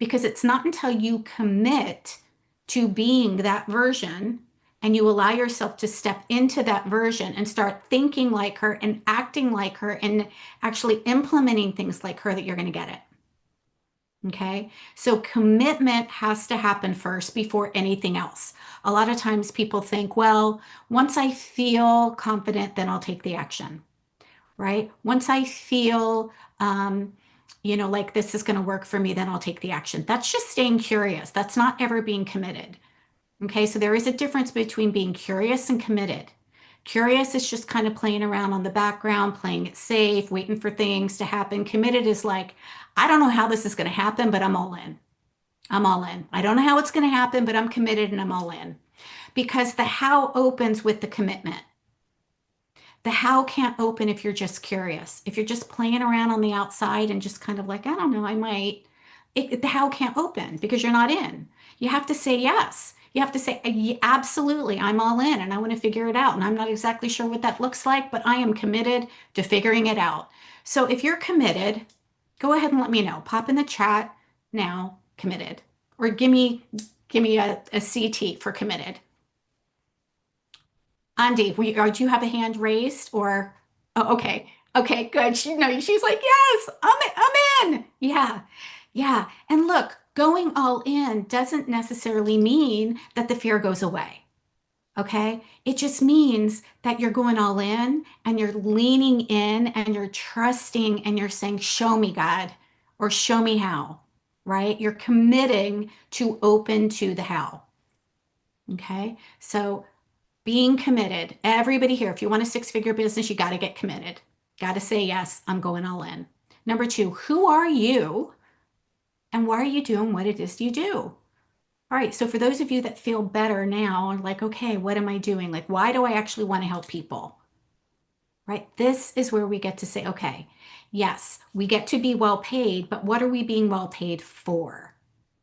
because it's not until you commit to being that version and you allow yourself to step into that version and start thinking like her and acting like her and actually implementing things like her that you're going to get it. Okay. So commitment has to happen first before anything else. A lot of times people think, well, once I feel confident, then I'll take the action, right? Once I feel, like this is going to work for me, then I'll take the action. That's just staying curious. That's not ever being committed. Okay. So there is a difference between being curious and committed. Curious is just kind of playing around on the background, playing it safe, waiting for things to happen. Committed is like, I don't know how this is going to happen, but I'm all in. I'm all in. I don't know how it's going to happen, but I'm committed and I'm all in. Because the how opens with the commitment. The how can't open if you're just curious. If you're just playing around on the outside and just kind of like, I don't know, I might, the how can't open because you're not in. You have to say yes. You have to say, absolutely, I'm all in and I want to figure it out. And I'm not exactly sure what that looks like, but I am committed to figuring it out. So if you're committed, go ahead and let me know. Pop in the chat now, committed, or give me a CT for committed. Andy, do you have a hand raised or? Oh, okay. Okay, good. She's like, yes, I'm in. Yeah, yeah. And look, going all in doesn't necessarily mean that the fear goes away. Okay. It just means that you're going all in and you're leaning in and you're trusting and you're saying, show me, God, or show me how, right? You're committing to open to the how. Okay. So being committed. Everybody here, if you want a six-figure business, you got to get committed. Got to say, yes, I'm going all in. Number two, who are you and why are you doing what it is you do? All right. So for those of you that feel better now, like, okay, what am I doing? Like, why do I actually want to help people? Right? This is where we get to say, okay, yes, we get to be well paid, but what are we being well paid for?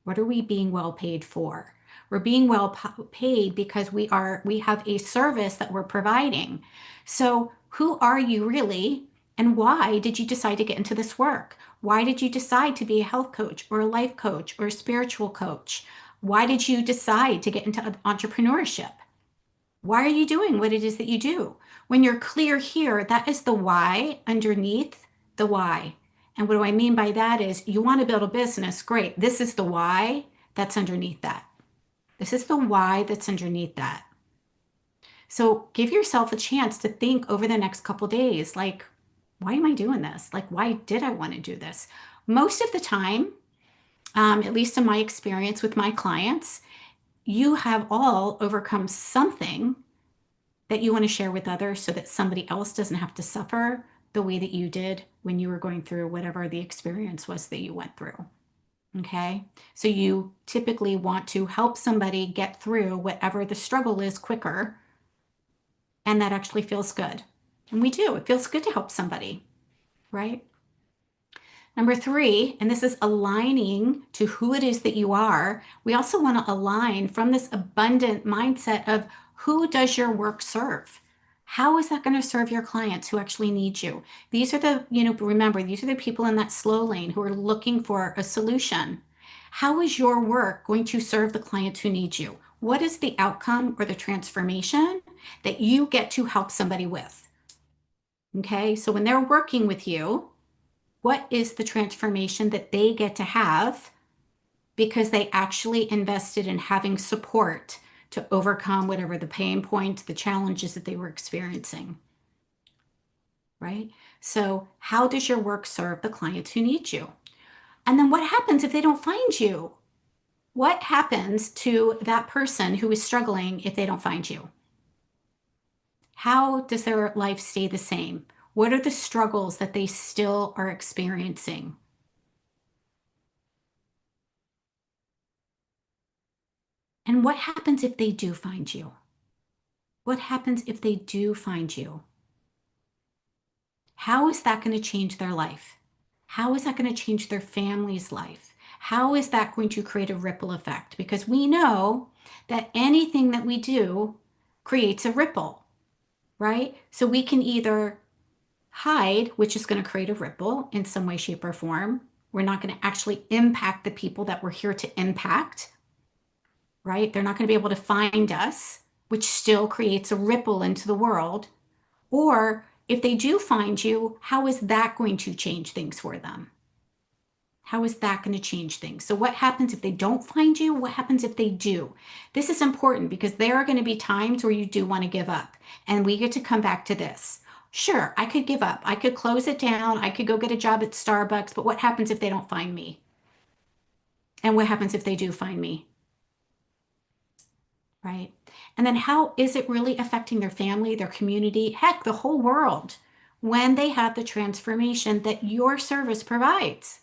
What are we being well paid for? We're being well paid because we have a service that we're providing. So who are you really? And why did you decide to get into this work? Why did you decide to be a health coach or a life coach or a spiritual coach? Why did you decide to get into entrepreneurship? Why are you doing what it is that you do? When you're clear here, that is the why underneath the why. And what do I mean by that is you want to build a business. Great. This is the why that's underneath that. This is the why that's underneath that. So give yourself a chance to think over the next couple days, like, why am I doing this? Like, why did I want to do this? Most of the time, at least in my experience with my clients, you have all overcome something that you want to share with others so that somebody else doesn't have to suffer the way that you did when you were going through whatever the experience was that you went through. Okay. So you typically want to help somebody get through whatever the struggle is quicker. And that actually feels good. And we do. It feels good to help somebody, right? Number three, and this is aligning to who it is that you are. We also want to align from this abundant mindset of who does your work serve? How is that going to serve your clients who actually need you? These are remember, these are the people in that slow lane who are looking for a solution. How is your work going to serve the clients who need you? What is the outcome or the transformation that you get to help somebody with? Okay, so when they're working with you, what is the transformation that they get to have because they actually invested in having support to overcome whatever the pain point, the challenges that they were experiencing, right? So how does your work serve the clients who need you? And then what happens if they don't find you? What happens to that person who is struggling if they don't find you? How does their life stay the same? What are the struggles that they still are experiencing? And what happens if they do find you? What happens if they do find you? How is that going to change their life? How is that going to change their family's life? How is that going to create a ripple effect? Because we know that anything that we do creates a ripple, right? So we can either hide, which is going to create a ripple in some way, shape, or form, We're not going to actually impact the people that we're here to impact, right? They're not going to be able to find us, which still creates a ripple into the world. Or if they do find you, how is that going to change things for them? How is that going to change things? So, what happens if they don't find you? What happens if they do? This is important because there are going to be times where you do want to give up. And we get to come back to this. Sure, I could give up. I could close it down. I could go get a job at Starbucks. But what happens if they don't find me? And what happens if they do find me? Right? And then how is it really affecting their family, their community, heck, the whole world when they have the transformation that your service provides?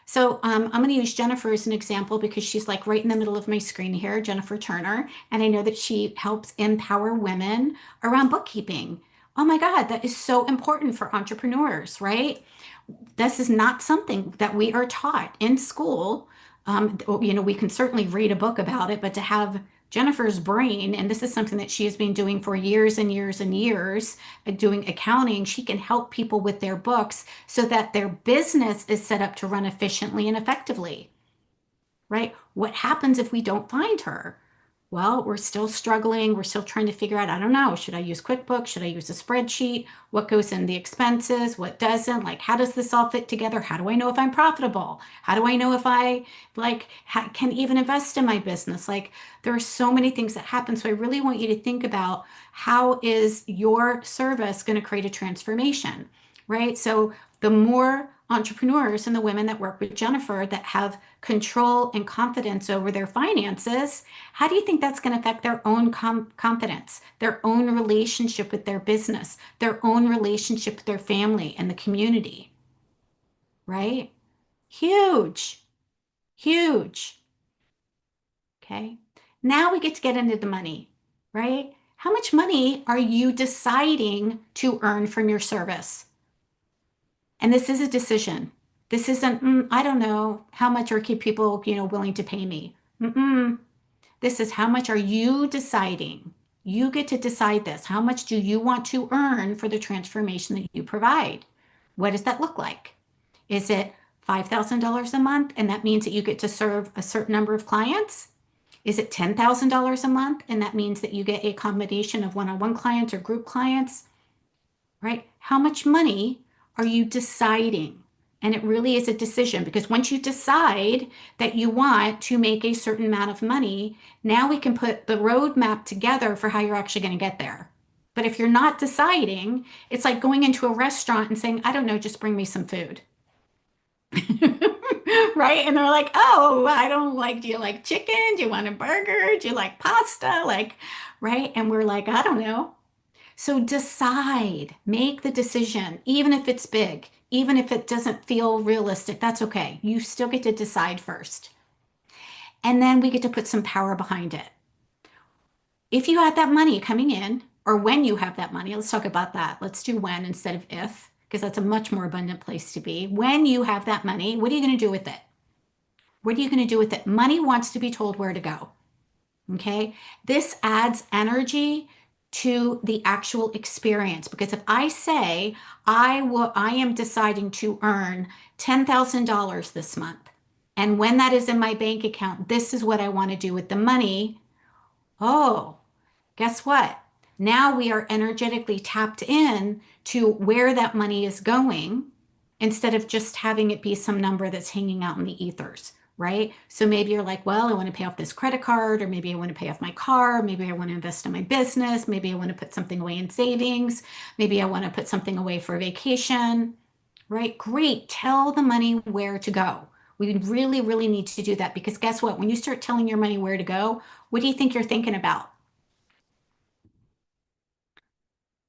So I'm going to use Jennifer as an example because she's like right in the middle of my screen here, Jennifer Turner. And I know that she helps empower women around bookkeeping. Oh my God, that is so important for entrepreneurs, right? This is not something that we are taught in school. We can certainly read a book about it, but to have Jennifer's brain, and this is something that she has been doing for years and years and years, doing accounting, she can help people with their books so that their business is set up to run efficiently and effectively, right? What happens if we don't find her? Well, we're still struggling. We're still trying to figure out, I don't know, should I use QuickBooks? Should I use a spreadsheet? What goes in the expenses? What doesn't? Like, how does this all fit together? How do I know if I'm profitable? How do I know if I can even invest in my business? Like, there are so many things that happen. So I really want you to think about how is your service going to create a transformation, right? So the more entrepreneurs and the women that work with Jennifer that have control and confidence over their finances, how do you think that's going to affect their own confidence, their own relationship with their business, their own relationship with their family and the community, right? Huge, huge. Okay. Now we get into the money, right? How much money are you deciding to earn from your service? And this is a decision. This isn't, I don't know, how much are people, willing to pay me? Mm-mm. This is how much are you deciding? You get to decide this. How much do you want to earn for the transformation that you provide? What does that look like? Is it $5,000 a month and that means that you get to serve a certain number of clients? Is it $10,000 a month and that means that you get a combination of one-on-one clients or group clients? Right? How much money are you deciding? And it really is a decision because once you decide that you want to make a certain amount of money, now we can put the roadmap together for how you're actually going to get there. But if you're not deciding, it's like going into a restaurant and saying, I don't know, just bring me some food. Right? And they're like, oh, I don't like, do you like chicken? Do you want a burger? Do you like pasta? Like, right? And we're like, I don't know. So decide, make the decision, even if it's big, even if it doesn't feel realistic, that's okay. You still get to decide first. And then we get to put some power behind it. If you have that money coming in, or when you have that money, let's talk about that. Let's do when instead of if, because that's a much more abundant place to be. When you have that money, what are you going to do with it? What are you going to do with it? Money wants to be told where to go. Okay. This adds energy to the actual experience because if I say I am deciding to earn $10,000 this month, and when that is in my bank account, this is what I want to do with the money. Oh, guess what? Now we are energetically tapped in to where that money is going instead of just having it be some number that's hanging out in the ethers, right? So maybe you're like, well, I want to pay off this credit card, or maybe I want to pay off my car, maybe I want to invest in my business, maybe I want to put something away in savings, maybe I want to put something away for a vacation, right? Great. Tell the money where to go. We really, really need to do that because guess what? When you start telling your money where to go, what do you think you're thinking about?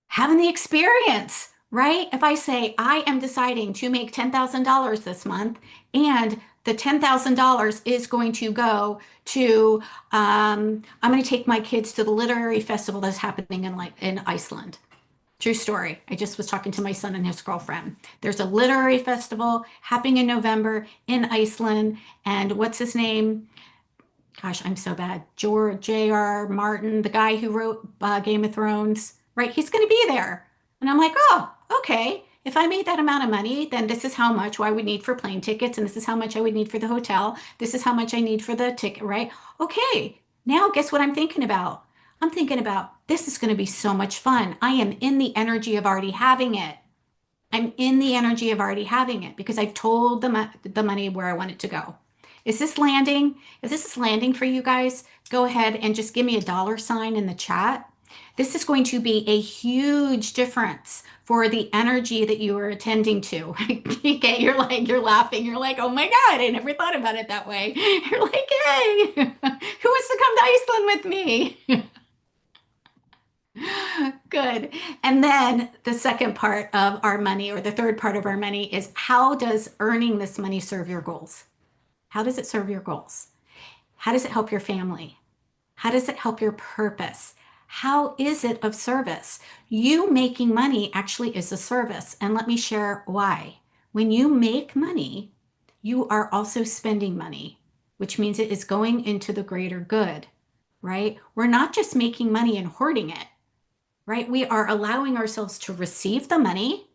Having the experience, right? If I say I am deciding to make $10,000 this month and the $10,000 is going to go to, I'm going to take my kids to the literary festival that's happening in Iceland. True story. I just was talking to my son and his girlfriend. There's a literary festival happening in November in Iceland. And what's his name? Gosh, I'm so bad. George J.R. Martin, the guy who wrote Game of Thrones, right? He's going to be there. And I'm like, oh, okay. if I made that amount of money, then this is how much I would need for plane tickets, and this is how much I would need for the hotel. This is how much I need for the ticket, right? Okay, now guess what I'm thinking about? I'm thinking about this is going to be so much fun. I am in the energy of already having it. I'm in the energy of already having it because I've told the money where I want it to go. Is this landing? If this is landing for you guys, go ahead and just give me a dollar sign in the chat. This is going to be a huge difference for the energy that you are attending to. Okay, you're laughing. You're like, oh my God, I never thought about it that way. You're like, hey, who wants to come to Iceland with me? Good. And then the second part of our money, or the third part of our money, is how does earning this money serve your goals? How does it serve your goals? How does it help your family? How does it help your purpose? How is it of service? You making money actually is a service. And let me share why. When you make money, you are also spending money, which means it is going into the greater good, right? We're not just making money and hoarding it, right? We are allowing ourselves to receive the money,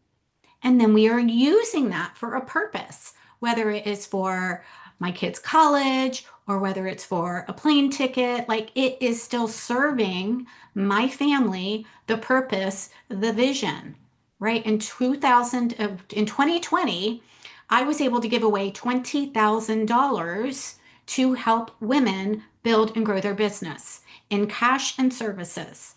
and then we are using that for a purpose, whether it is for my kids' college or whether it's for a plane ticket. Like, it is still serving my family, the purpose, the vision, right? In 2020, I was able to give away $20,000 to help women build and grow their business in cash and services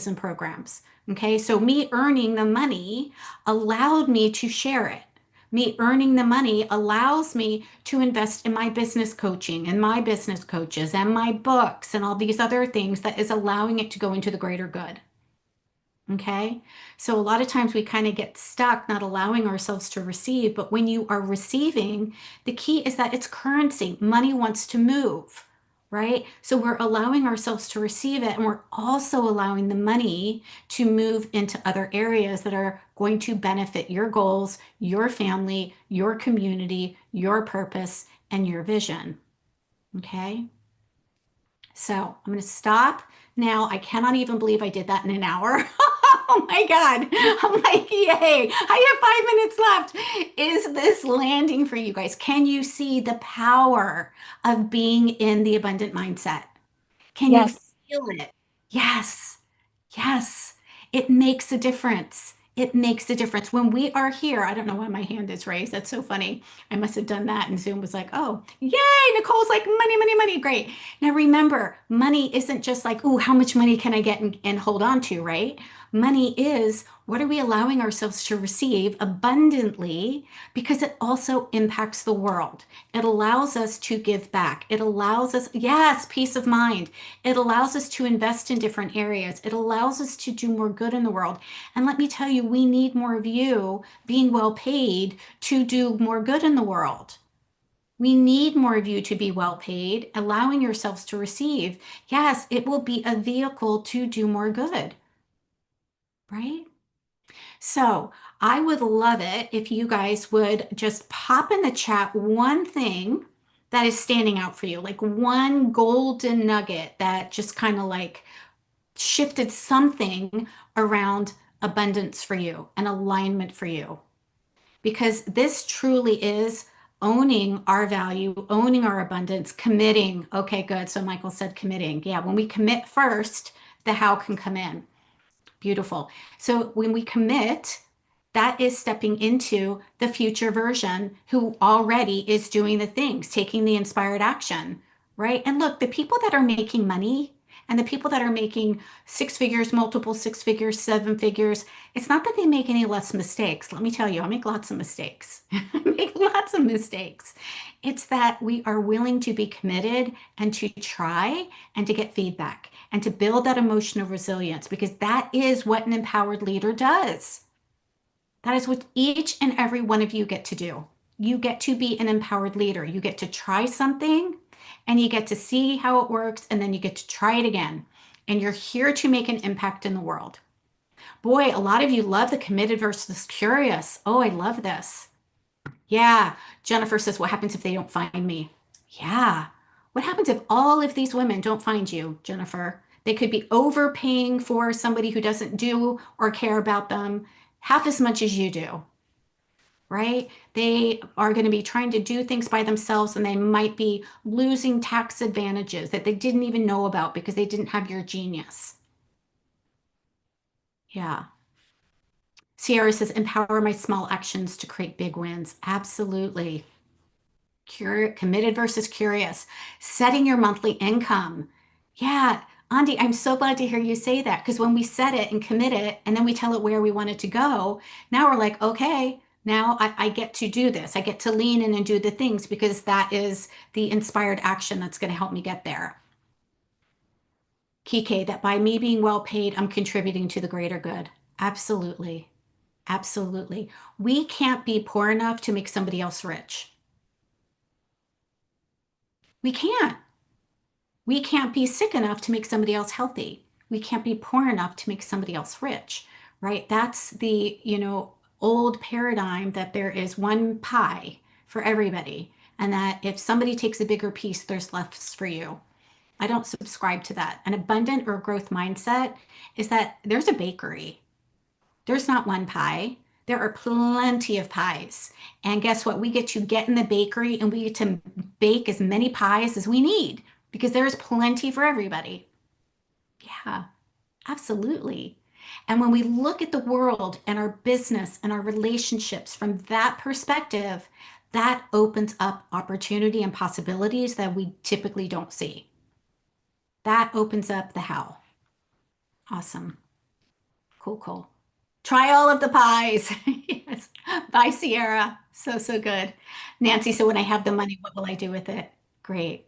and programs. Okay, so me earning the money allowed me to share it. Me earning the money allows me to invest in my business coaching and my business coaches and my books and all these other things that is allowing it to go into the greater good. Okay. So a lot of times we kind of get stuck not allowing ourselves to receive. But when you are receiving, the key is that it's currency. Money wants to move, right? So we're allowing ourselves to receive it. And we're also allowing the money to move into other areas that are going to benefit your goals, your family, your community, your purpose, and your vision. Okay. So I'm going to stop now. I cannot even believe I did that in an hour. Oh my God. I'm like, yay. I have 5 minutes left. Is this landing for you guys? Can you see the power of being in the abundant mindset? Can you Yes. feel it? Yes. Yes. It makes a difference. It makes a difference. When we are here, I don't know why my hand is raised. That's so funny. I must have done that, and Zoom was like, oh, yay. Nicole's like, money, money, money. Great. Now remember, money isn't just like, oh, how much money can I get and hold on to, right? Money is what are we allowing ourselves to receive abundantly, because it also impacts the world. It allows us to give back. It allows us, yes, peace of mind. It allows us to invest in different areas. It allows us to do more good in the world. And let me tell you, we need more of you being well paid to do more good in the world. We need more of you to be well paid, allowing yourselves to receive. Yes, it will be a vehicle to do more good, right? So I would love it if you guys would just pop in the chat one thing that is standing out for you, like one golden nugget that just kind of like shifted something around abundance for you and alignment for you. Because this truly is owning our value, owning our abundance, committing. Okay, good. So Michael said committing. Yeah, when we commit first, the how can come in. Beautiful. So when we commit, that is stepping into the future version who already is doing the things, taking the inspired action, right? And look, the people that are making money and the people that are making six figures, multiple six figures, seven figures, it's not that they make any less mistakes. Let me tell you, I make lots of mistakes. I make lots of mistakes. It's that we are willing to be committed and to try and to get feedback and to build that emotional resilience, because that is what an empowered leader does. That is what each and every one of you get to do. You get to be an empowered leader. You get to try something and you get to see how it works, and then you get to try it again. And you're here to make an impact in the world. Boy, a lot of you love the committed versus curious. Oh, I love this. Yeah. Jennifer says, what happens if they don't find me? Yeah. What happens if all of these women don't find you, Jennifer? They could be overpaying for somebody who doesn't do or care about them. half as much as you do, right? They are going to be trying to do things by themselves and they might be losing tax advantages that they didn't even know about because they didn't have your genius. Yeah. Sierra says, empower my small actions to create big wins. Absolutely. Committed versus curious. Setting your monthly income. Yeah. Andy, I'm so glad to hear you say that because when we set it and commit it and then we tell it where we want it to go, now we're like, okay, now I get to do this. I get to lean in and do the things because that is the inspired action that's going to help me get there. Kike, that by me being well paid, I'm contributing to the greater good. Absolutely. Absolutely. We can't be poor enough to make somebody else rich. We can't. We can't be sick enough to make somebody else healthy. We can't be poor enough to make somebody else rich, right? That's the, old paradigm that there is one pie for everybody, and that if somebody takes a bigger piece, there's less for you. I don't subscribe to that. An abundant or growth mindset is that there's a bakery. There's not one pie. There are plenty of pies. And guess what? We get to get in the bakery and we get to bake as many pies as we need because there's plenty for everybody. Yeah, absolutely. And when we look at the world and our business and our relationships from that perspective, that opens up opportunity and possibilities that we typically don't see. That opens up the how. Awesome. Cool, cool. Try all of the pies. Yes. Bye, Sierra. So, so good. Nancy, so when I have the money, what will I do with it? Great.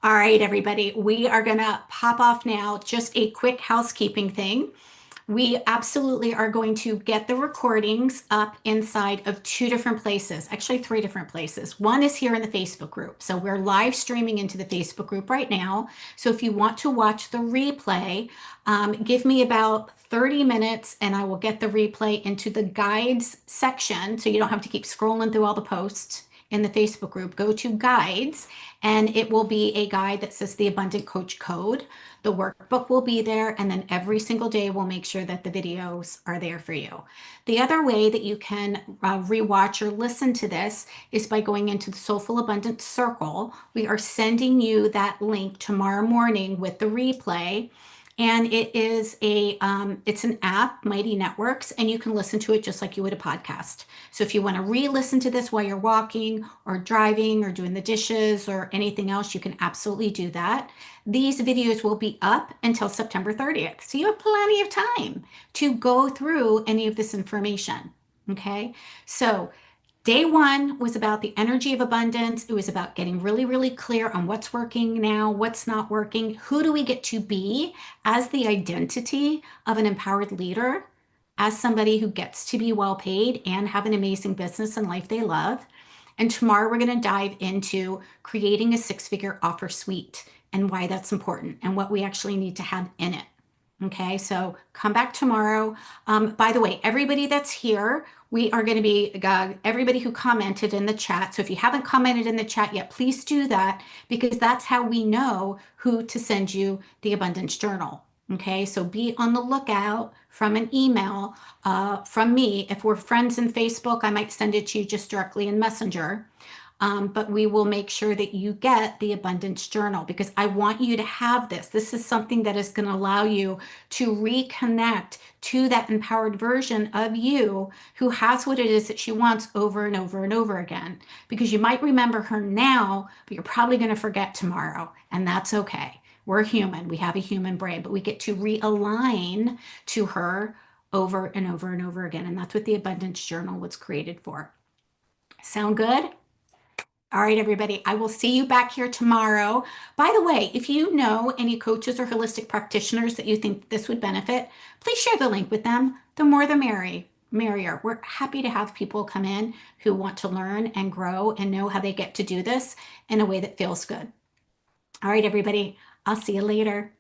All right, everybody. We are going to pop off now. Just a quick housekeeping thing. We absolutely are going to get the recordings up inside of two different places, actually three different places. One is here in the Facebook group. So we're live streaming into the Facebook group right now. So if you want to watch the replay, give me about 30 minutes and I will get the replay into the guides section. So you don't have to keep scrolling through all the posts in the Facebook group. Go to guides and it will be a guide that says the Abundant Coach Code. The workbook will be there, and then every single day we'll make sure that the videos are there for you. The other way that you can rewatch or listen to this is by going into the Soulful Abundance Circle. We are sending you that link tomorrow morning with the replay. And it is it's an app, Mighty Networks, and you can listen to it just like you would a podcast. So if you want to re-listen to this while you're walking or driving or doing the dishes or anything else, you can absolutely do that. These videos will be up until September 30th. So you have plenty of time to go through any of this information. Okay. So day one was about the energy of abundance. It was about getting really, really clear on what's working now, what's not working. Who do we get to be as the identity of an empowered leader, as somebody who gets to be well paid and have an amazing business and life they love. And tomorrow we're going to dive into creating a six-figure offer suite and why that's important and what we actually need to have in it. Okay, so come back tomorrow. By the way, everybody that's here, we are going to be, everybody who commented in the chat. So if you haven't commented in the chat yet, please do that because that's how we know who to send you the Abundance Journal. Okay, so be on the lookout from an email from me. If we're friends in Facebook, I might send it to you just directly in Messenger. But we will make sure that you get the Abundance Journal because I want you to have this. This is something that is going to allow you to reconnect to that empowered version of you who has what it is that she wants over and over and over again. Because you might remember her now, but you're probably going to forget tomorrow, and that's okay. We're human. We have a human brain, but we get to realign to her over and over and over again. And that's what the Abundance Journal was created for. Sound good? All right, everybody, I will see you back here tomorrow. By the way, if you know any coaches or holistic practitioners that you think this would benefit, please share the link with them. The more the merrier. We're happy to have people come in who want to learn and grow and know how they get to do this in a way that feels good. All right, everybody, I'll see you later.